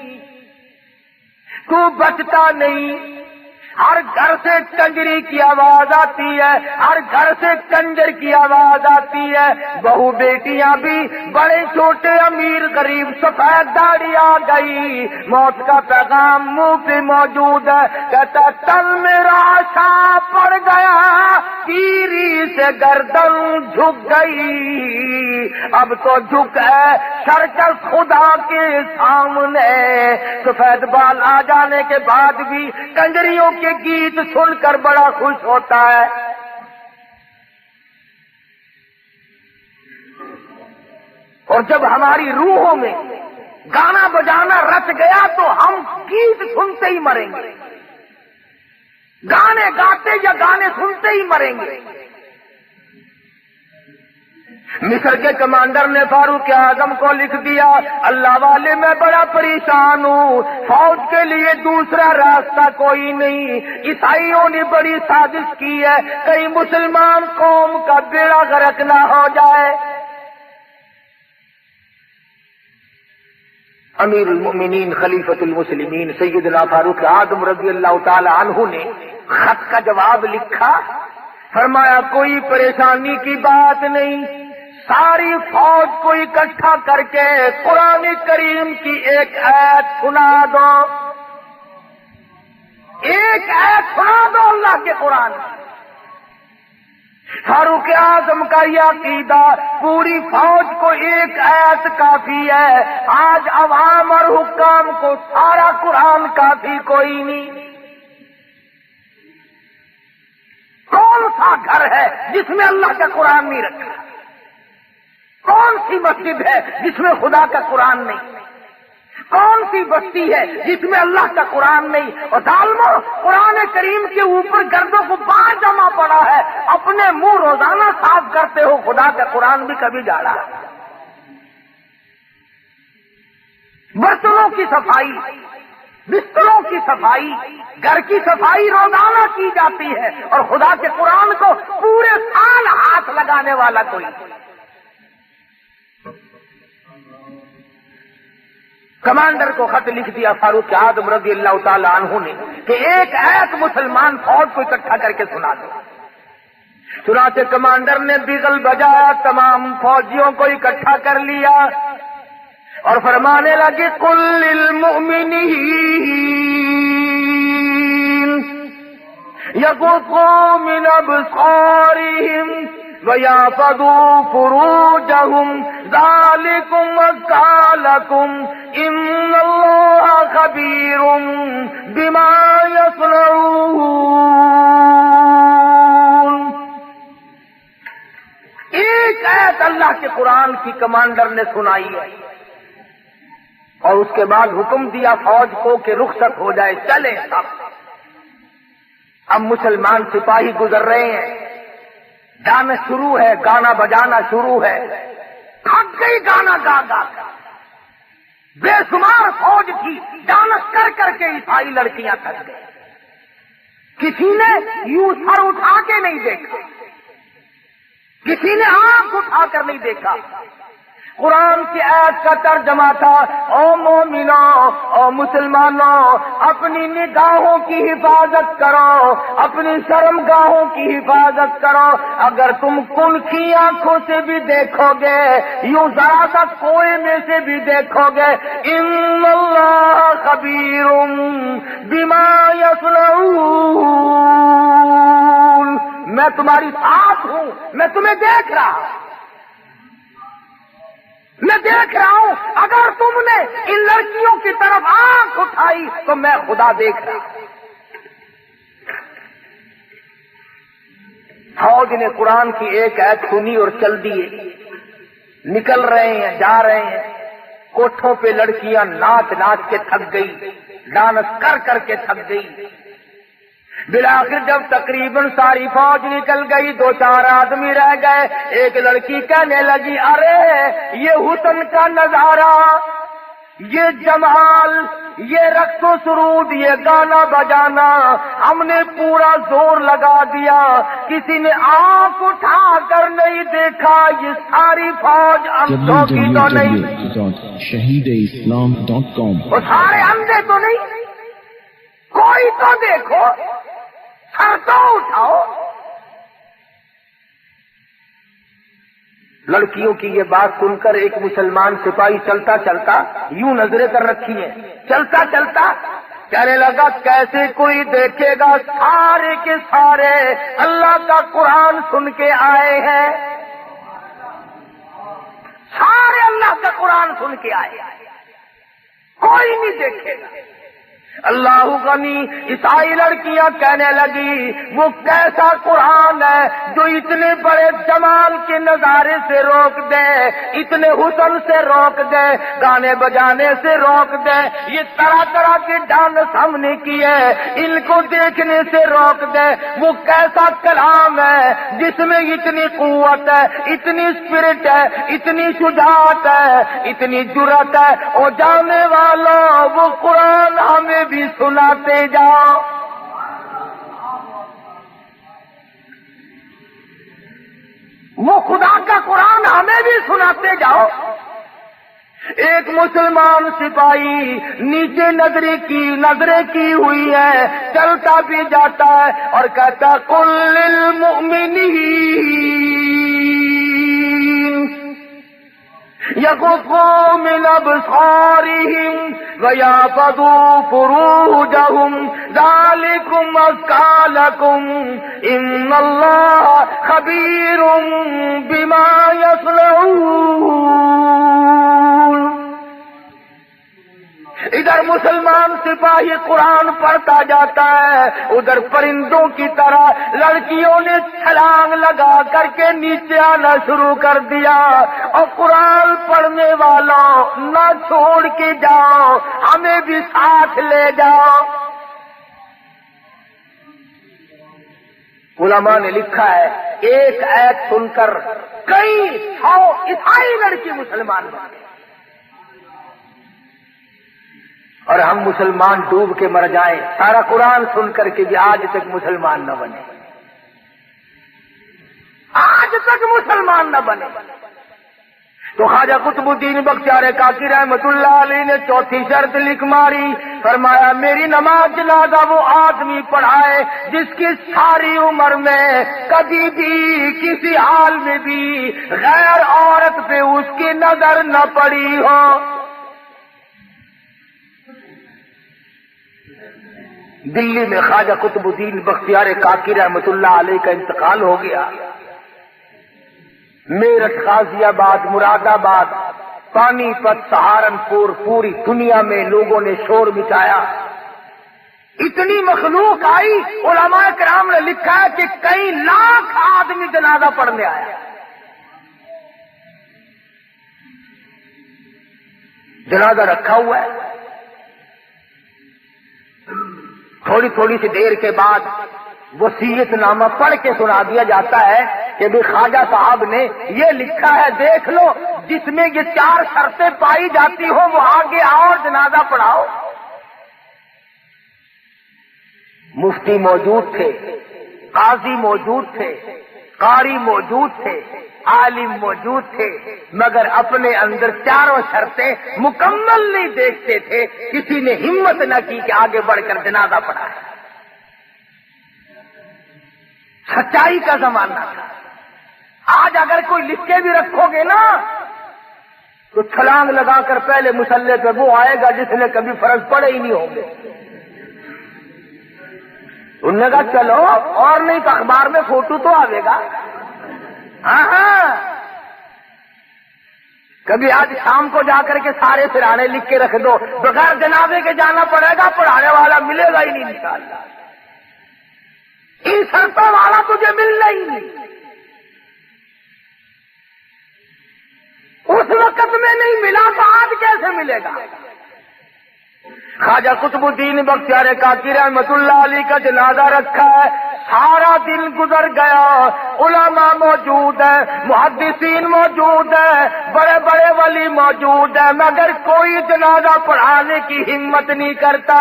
تو بچتا نہیں. ہر گھر سے کنجری کی آواز آتی ہے، ہر گھر سے کنجر کی آواز آتی ہے. بہو بیٹیاں بھی، بڑے چھوٹے امیر غریب، سفید داڑھی آ گئی، موت کا پیغام منہ پہ موجود ہے. کہتا تن میرا شا پڑ گیا، تیری سے گردن جھک گئی، اب تو جھک ہے شرکل خدا کے سامنے. سفید بال آ جانے کے بعد بھی کنجریوں کے گیت سن کر بڑا خوش ہوتا ہے. اور جب ہماری روحوں میں گانا بجانا رچ گیا تو ہم گیت سنتے ہی مریں گے، گانے گاتے یا گانے سنتے ہی مریں گے. مصر کے کمانڈر نے فاروق اعظم کو لکھ دیا، اللہ والے میں بڑا پریشان ہوں، فوج کے لیے دوسرا راستہ کوئی نہیں. عیسائیوں نے بڑی سازش کی ہے، کہیں مسلمان قوم کا بیڑا غرق نہ ہو جائے. امیر المؤمنین خلیفۃ المسلمین سیدنا فاروق اعظم رضی اللہ تعالی عنہ نے خط کا جواب لکھا. فرمایا کوئی پریشانی کی بات نہیں، ساری فوج کو اکٹھا کر کے قرآن کریم کی ایک آیت سنا دو. ایک ایت سنا دو اللہ کے قرآن میں۔ فاروق اعظم کا یہ عقیدہ پوری فوج کو ایک ایت کافی ہے، آج عوام اور حکام کو سارا قرآن کافی کوئی نہیں۔ کون سا گھر ہے جس میں اللہ کا قرآن نہیں رکھا؟ کون سی مسجد ہے جس میں خدا کا قرآن نہیں؟ کون سی بستی ہے جس میں اللہ کا قرآن نہیں؟ اور ظالمو، قرآن کریم کے اوپر گردوں کو باہر جمع پڑا ہے، اپنے منہ روزانہ صاف کرتے ہو، خدا کا قرآن بھی کبھی جاڑا۔ برتنوں کی صفائی، بستروں کی صفائی، گھر کی صفائی روزانہ کی جاتی ہے، اور خدا کے قرآن کو پورے سال ہاتھ لگانے والا کوئی نہیں۔ کمانڈر کو خط لکھ دیا فاروق اعظم رضی اللہ تعالی عنہ نے کہ ایک ایت مسلمان فوج کو اکٹھا کر کے سنا دو۔ چنانچہ کمانڈر نے بیگل بجایا، تمام فوجیوں کو اکٹھا کر لیا اور فرمانے لگے قل للمؤمنین یغضوا من ابصارهم وَيَحْفَظُوا فُرُوجَهُمْ ذَلِكُمْ أَزْكَىٰ لَكُمْ إِنَّ اللَّهَ خَبِيرٌ بِمَا يَصْنَعُونَ۔ ایک ایت اللہ کے قرآن کی کمانڈر نے سنائی ہے اور اس کے بعد حکم دیا فوج کو کہ رخصت ہو جائے، چلیں سب۔ اب مسلمان سپاہی گزر رہے ہیں، ڈانس شروع ہے، گانا بجانا شروع ہے، تھک گئی گانا گا گا کر، بے شمار فوج تھی، ڈانس کر کر کے عیسائی لڑکیاں تھک گئی۔ کسی نے یوں سر اٹھا کے نہیں دیکھا، کسی نے آنکھ اٹھا کر نہیں دیکھا۔ قرآن کی آیت کا ترجمہ تھا، او مومنوں، او مسلمانوں، اپنی نگاہوں کی حفاظت کرو، اپنی شرمگاہوں کی حفاظت کرو۔ اگر تم کن کی آنکھوں سے بھی دیکھو گے، یوں ذرا سا کوئے میں سے بھی دیکھو گے، ان اللہ خبیر بما یصنعون، میں تمہاری ساتھ ہوں، میں تمہیں دیکھ رہا ہوں، میں دیکھ رہا ہوں۔ اگر تم نے ان لڑکیوں کی طرف آنکھ اٹھائی تو میں خدا دیکھ رہا ہوں۔ فوج نے قرآن کی ایک آیت سنی اور چل دیے، نکل رہے ہیں، جا رہے ہیں۔ کوٹھوں پہ لڑکیاں ناچ ناچ کے تھک گئی، ڈانس کر کر کے تھک گئی۔ بالآخر جب تقریباً ساری فوج نکل گئی، دو چار آدمی رہ گئے، ایک لڑکی کہنے لگی، ارے یہ حسن کا نظارہ، یہ جمال، یہ رقص و سرود، یہ گانا بجانا، ہم نے پورا زور لگا دیا، کسی نے آنکھ اٹھا کر نہیں دیکھا، یہ ساری فوج اندھوں کی تو نہیں، www.shahideislam.com وہ سارے اندھے تو نہیں، کوئی تو دیکھو، سر تو اٹھاؤ۔ لڑکیوں کی یہ بات سن کر ایک مسلمان سپاہی چلتا چلتا یوں نظریں کر رکھی ہیں، چلتا چلتا کہنے لگا، کیسے کوئی دیکھے گا، سارے کے سارے اللہ کا قرآن سن کے آئے ہیں، سارے اللہ کا قرآن سن کے آئے ہیں، کوئی نہیں دیکھے گا۔ اللہ غنی، عیسائی لڑکیاں کہنے لگی، وہ کیسا قرآن ہے جو اتنے بڑے جمال کے نظارے سے روک دے، اتنے حسن سے روک دے، گانے بجانے سے روک دے، یہ طرح طرح کے ڈانس ہم نے کیے، ان کو دیکھنے سے روک دے۔ وہ کیسا کلام ہے جس میں اتنی قوت ہے، اتنی اسپرٹ ہے، اتنی شجاعت ہے، اتنی جرأت ہے۔ اور جانے والوں، وہ قرآن ہمیں بھی سناتے جاؤ۔ وہ خدا کا قرآن ہمیں بھی سناتے جاؤ۔ ایک مسلمان سپاہی نیچے نظریں کی ہوئی ہے، چلتا بھی جاتا ہے اور کہتا، قل للمؤمنین يغضوا من أبصارهم ويحفظوا فروجهم ذلكم أزكى لكم إن الله خبير بما يصنعون۔ ادھر مسلمان سپاہی قرآن پڑھتا جاتا ہے، ادھر پرندوں کی طرح لڑکیوں نے چھلانگ لگا کر کے نیچے آنا شروع کر دیا۔ اور قرآن پڑھنے والوں نہ چھوڑ کے جاؤ، ہمیں بھی ساتھ لے جاؤ۔ علماء نے لکھا ہے ایک آیت سن کر کئی 100 عیسائی لڑکی مسلمان بن گئے، اور ہم مسلمان ڈوب کے مر جائیں، سارا قرآن سن کر کے بھی آج تک مسلمان نہ بنے، آج تک مسلمان نہ بنے۔ تو خواجہ قطب الدین بختیار کاکی رحمت اللہ علیہ نے چوتھی شرط لکھ ماری، فرمایا میری نماز جنازہ وہ آدمی پڑھائے جس کی ساری عمر میں کبھی بھی کسی حال میں بھی غیر عورت پہ اس کی نظر نہ پڑی ہو۔ دلی میں خواجہ قطب الدین بختیار کاکی رحمت اللہ علیہ کا انتقال ہو گیا۔ میرٹھ، غازی آباد، مراد آباد، پانی پت، سہارنپور، پوری دنیا میں لوگوں نے شور مچایا، اتنی مخلوق آئی۔ علماء کرام نے لکھا ہے کہ کئی لاکھ آدمی جنازہ پڑھنے آیا۔ جنازہ رکھا ہوا ہے، تھوڑی تھوڑی سی دیر کے بعد وصیت نامہ پڑھ کے سنا دیا جاتا ہے کہ بھی خواجہ صاحب نے یہ لکھا ہے، دیکھ لو جس میں یہ 4 شرطیں پائی جاتی ہو وہ آگے آؤ اور جنازہ پڑھاؤ۔ مفتی موجود تھے، قاضی موجود تھے، قاری موجود تھے، عالم موجود تھے، مگر اپنے اندر 4 شرطیں مکمل نہیں دیکھتے تھے، کسی نے ہمت نہ کی کہ آگے بڑھ کر جنازہ پڑھائے۔ سچائی کا زمانہ تھا۔ آج اگر کوئی لکھ کے بھی رکھو گے نا تو چھلانگ لگا کر پہلے مصلی پہ وہ آئے گا جس نے کبھی فرض پڑے ہی نہیں ہوں گے۔ انہوں نے کہا چلو اور نہیں تو اخبار میں فوٹو تو آئے گا۔ ہاں کبھی آج شام کو جا کر کے سارے سرانے لکھ کے رکھ دو، بغیر جنازے کے جانا پڑے گا، پڑھانے والا ملے گا ہی نہیں انشاءاللہ۔ ان شرطوں والا تجھے ملنا ہی نہیں، اس وقت میں نہیں ملا تو آج کیسے ملے گا؟ خواجہ قطب الدین بختیار کاکی رحمت اللہ علیہ کا جنازہ رکھا ہے، سارا دن گزر گیا، علماء موجود ہیں، محدثین موجود ہیں، بڑے بڑے ولی موجود ہیں، مگر کوئی جنازہ پڑھانے کی ہمت نہیں کرتا۔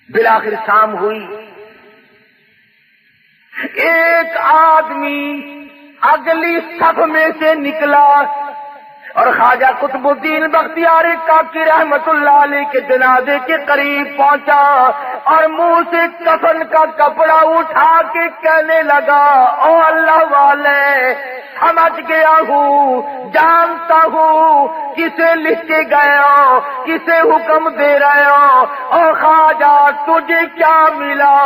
بالآخر شام ہوئی، ایک آدمی اگلی صف میں سے نکلا اور خواجہ قطب الدین بختیار کاکی رحمت اللہ علیہ کے جنازے کے قریب پہنچا اور منہ سے کفن کا کپڑا اٹھا کے کہنے لگا، او اللہ والے سمجھ گیا ہوں، جانتا ہوں کسے لکھ کے گئے ہو، کسے حکم دے رہے ہو، او خواجہ تجھے کیا ملا؟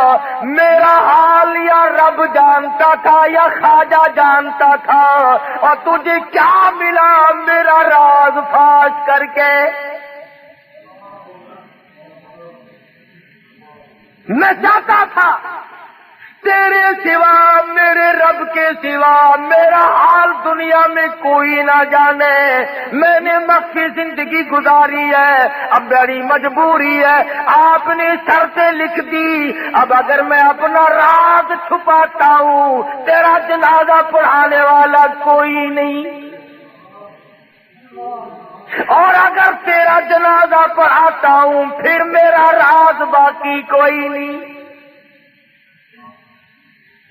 میرا حال یا رب جانتا تھا یا خواجہ جانتا تھا، اور تجھے کیا ملا میرا راز فاش کر کے؟ میں چاہتا تھا تیرے سوا، میرے رب کے سوا میرا حال دنیا میں کوئی نہ جانے۔ میں نے مخفی زندگی گزاری ہے، اب بڑی مجبوری ہے، آپ نے شرطیں لکھ دی، اب اگر میں اپنا راز چھپاتا ہوں تیرا جنازہ پڑھانے والا کوئی نہیں، اور اگر تیرا جنازہ پڑھاتا ہوں پھر میرا راز باقی کوئی نہیں،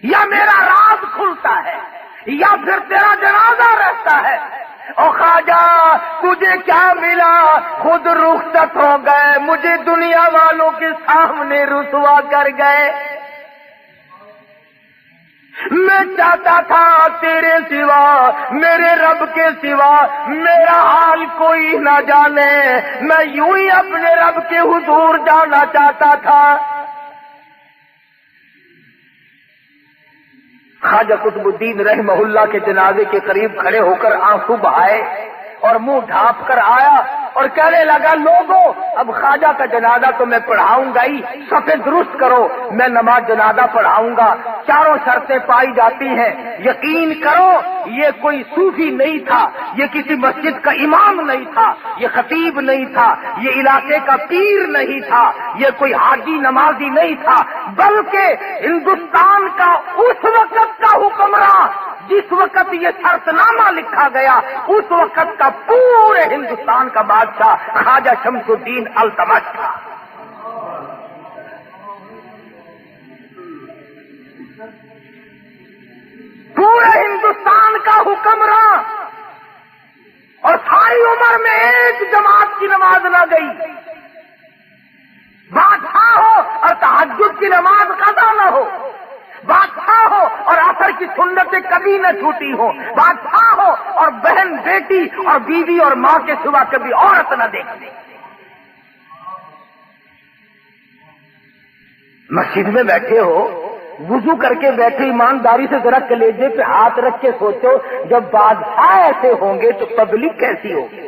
یا میرا راز کھلتا ہے یا پھر تیرا جنازہ رہتا ہے۔ او خواجہ تجھے کیا ملا؟ خود رخصت ہو گئے، مجھے دنیا والوں کے سامنے رسوا کر گئے۔ میں چاہتا تھا تیرے سوا، میرے رب کے سوا میرا حال کوئی نہ جانے، میں یوں ہی اپنے رب کے حضور جانا چاہتا تھا۔ خواجہ قطب الدین رحمہ اللہ کے جنازے کے قریب کھڑے ہو کر آنسو بہائے اور منہ ڈھانپ کر آیا اور کہنے لگا، لوگوں اب خواجہ کا جنازہ تو میں پڑھاؤں گا ہی، صفیں درست کرو، میں نماز جنازہ پڑھاؤں گا۔ چاروں شرطیں پائی جاتی ہیں، یقین کرو یہ کوئی صوفی نہیں تھا، یہ کسی مسجد کا امام نہیں تھا، یہ خطیب نہیں تھا، یہ علاقے کا پیر نہیں تھا، یہ کوئی حاجی نمازی نہیں تھا، بلکہ ہندوستان کا اس وقت کا حکمراں جس وقت یہ شرط نامہ لکھا گیا، اس وقت کا پورے ہندوستان کا بادشاہ خواجہ شمس الدین التمش تھا۔ پورے ہندوستان کا حکمراں، اور ساری عمر میں ایک جماعت کی نماز نہ گئی۔ بادشاہ ہو اور تہجد کی نماز قضا نہ ہو، بادشاہ ہو اور عصر کی سنتیں کبھی نہ چھوٹی ہو، بادشاہ ہو اور بہن بیٹی اور بیوی اور ماں کے سوا کبھی عورت نہ دیکھے۔ مسجد میں بیٹھے ہو، وضو کر کے بیٹھے، ایمانداری سے ذرا کلیجے پہ ہاتھ رکھ کے سوچو، جب بادشاہ ایسے ہوں گے تو پبلک کیسی ہوگی،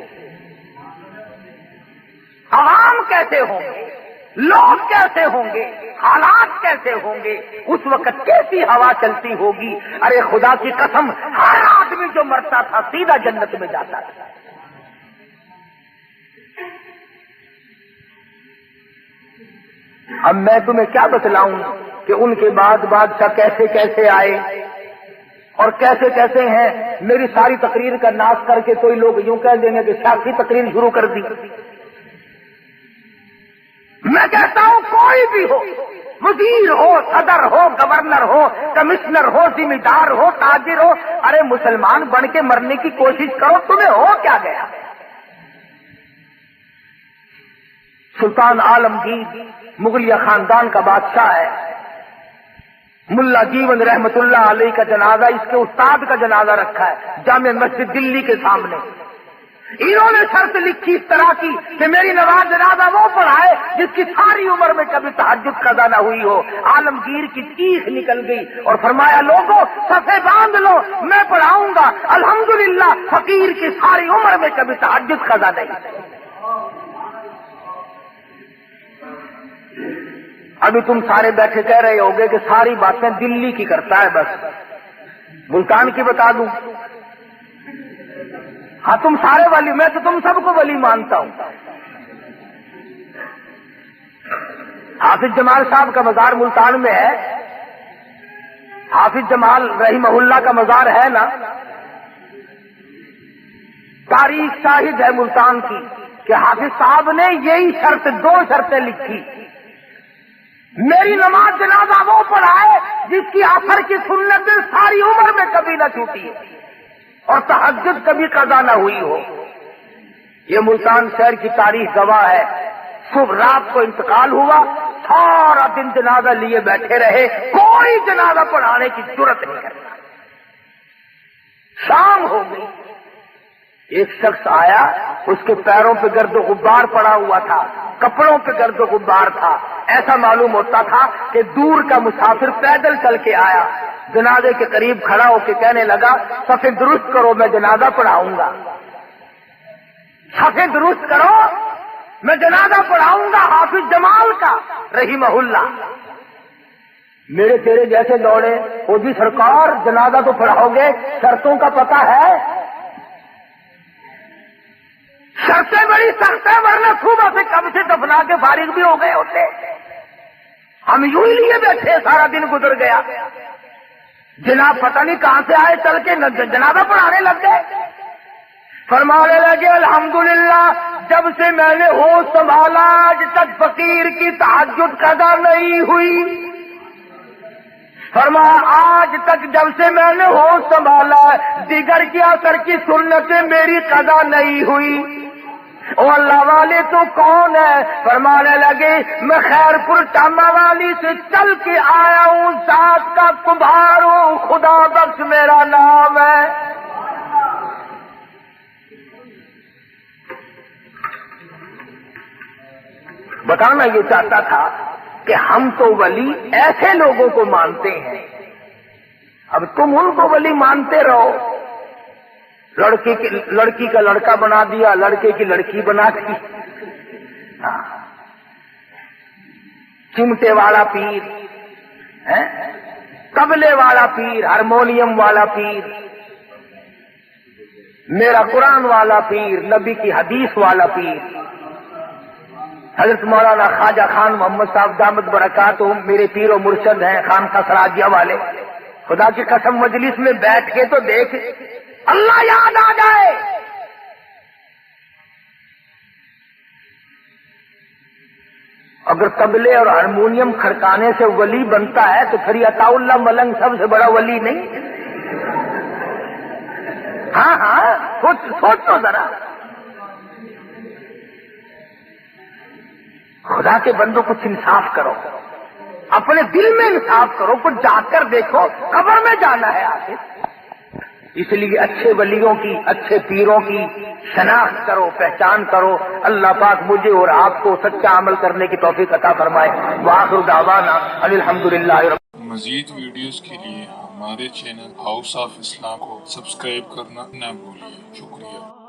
عوام کیسے ہوں گے، لوگ کیسے ہوں گے، حالات کیسے ہوں گے، اس وقت کیسی ہوا چلتی ہوگی۔ ارے خدا کی قسم، ہر آدمی جو مرتا تھا سیدھا جنت میں جاتا تھا۔ اب میں تمہیں کیا بتلاؤں کہ ان کے بعد بادشاہ کیسے کیسے آئے اور کیسے کیسے ہیں۔ میری ساری تقریر کا ناش کر کے کوئی لوگ یوں کہہ دیں گے کہ شاخی تقریر شروع کر دی۔ میں کہتا ہوں کوئی بھی ہو، وزیر ہو، صدر ہو، گورنر ہو، کمشنر ہو، ذمہ دار ہو، تاجر ہو، ارے مسلمان بن کے مرنے کی کوشش کرو، تمہیں ہو کیا گیا۔ سلطان عالمگیر مغلیہ خاندان کا بادشاہ ہے، ملا جیون رحمت اللہ علیہ کا جنازہ، اس کے استاد کا جنازہ رکھا ہے جامع مسجد دلی کے سامنے۔ انہوں نے شرط لکھی اس طرح کی کہ میری نماز جنازہ وہ پڑھائے جس کی ساری عمر میں کبھی تہجد قضا نہ ہوئی ہو۔ عالمگیر کی چیخ نکل گئی اور فرمایا، لوگوں صفیں باندھ لو، میں پڑھاؤں گا۔ الحمدللہ فقیر کی ساری عمر میں کبھی تہجد قضا نہیں۔ ابھی تم سارے بیٹھے کہہ رہے ہوگے کہ ساری باتیں دلی کی کرتا ہے، بس ملتان کی بتا دوں۔ ہاں تم سارے ولی، میں تو تم سب کو ولی مانتا ہوں۔ حافظ جمال صاحب کا مزار ملتان میں ہے، حافظ جمال رحمہ اللہ کا مزار ہے نا، تاریخ شاہد ہے ملتان کی کہ حافظ صاحب نے یہی شرط، دو شرطیں لکھی، میری نماز جنازہ وہ پڑھائے جس کی عصر کی سنت ساری عمر میں کبھی نہ چھوٹی اور تہجد کبھی قضا نہ ہوئی ہو۔ یہ ملتان شہر کی تاریخ گواہ ہے۔ صبح رات کو انتقال ہوا، سارا دن جنازہ لیے بیٹھے رہے، کوئی جنازہ پڑھانے کی ضرورت نہیں کرتا۔ شام ہو گئی، ایک شخص آیا، اس کے پیروں پہ گرد و غبار پڑا ہوا تھا، کپڑوں پہ گرد و غبار تھا، ایسا معلوم ہوتا تھا کہ دور کا مسافر پیدل چل کے آیا۔ جنازے کے قریب کھڑا ہو کے کہنے لگا، صفیں درست کرو، میں جنازہ پڑھاؤں گا، صفیں درست کرو، میں جنازہ پڑھاؤں گا حافظ جمال کا رحمہ اللہ۔ میرے تیرے جیسے دوڑے، وہ جی سرکار جنازہ تو پڑھاؤ گے، شرطوں کا پتہ ہے؟ شرطیں بڑی سخت ہیں، ورنہ صبح سے کب سے دفنا کے فارغ بھی ہو گئے ہوتے۔ ہم یوں ہی لیے بیٹھے، سارا دن گزر گیا، جناب پتہ نہیں کہاں سے آئے چل کے جنازہ پڑھانے لگ گئے۔ فرمانے لگے، الحمدللہ جب سے میں نے ہوش سنبھالا آج تک فقیر کی تہجد قضا نہیں ہوئی۔ فرمایا آج تک جب سے میں نے ہوش سنبھالا دیگر کی عصر کی سنتیں میری قضا نہیں ہوئی۔ او اللہ والے تو کون ہے؟ فرمانے لگے میں خیر پور ٹاما والی سے چل کے آیا ہوں، ذات کا کمبھار ہوں، خدا بخش میرا نام ہے۔ بتانا یہ چاہتا تھا کہ ہم تو ولی ایسے لوگوں کو مانتے ہیں، اب تم ان کو ولی مانتے رہو۔ لڑکی کا لڑکا بنا دیا، لڑکے کی لڑکی بنا دی، چمٹے والا پیر، طبلے والا پیر، ہارمونیم والا پیر، میرا قرآن والا پیر، نبی کی حدیث والا پیر۔ حضرت مولانا خواجہ خان محمد صاحب دامت برکاتہم میرے پیر و مرشد ہیں، خانقاہ سراجیہ والے۔ خدا کی قسم مجلس میں بیٹھ کے تو دیکھ اللہ یاد آ جائے۔ اگر طبلے اور ہارمونیم کھڑکانے سے ولی بنتا ہے تو پھر عطا اللہ ملنگ سب سے بڑا ولی نہیں؟ ہاں سوچو ذرا، خدا کے بندوں کچھ انصاف کرو، اپنے دل میں انصاف کرو، کچھ جا کر دیکھو، قبر میں جانا ہے آخر۔ اس لیے اچھے ولیوں کی، اچھے پیروں کی شناخت کرو، پہچان کرو۔ اللہ پاک مجھے اور آپ کو سچا عمل کرنے کی توفیق عطا فرمائے۔ وآخر دعوانا ان الحمدللہ رب۔ مزید ویڈیوز کے لیے ہمارے چینل ہاؤس آف اسلام کو سبسکرائب کرنا نہ بھولیے۔ شکریہ۔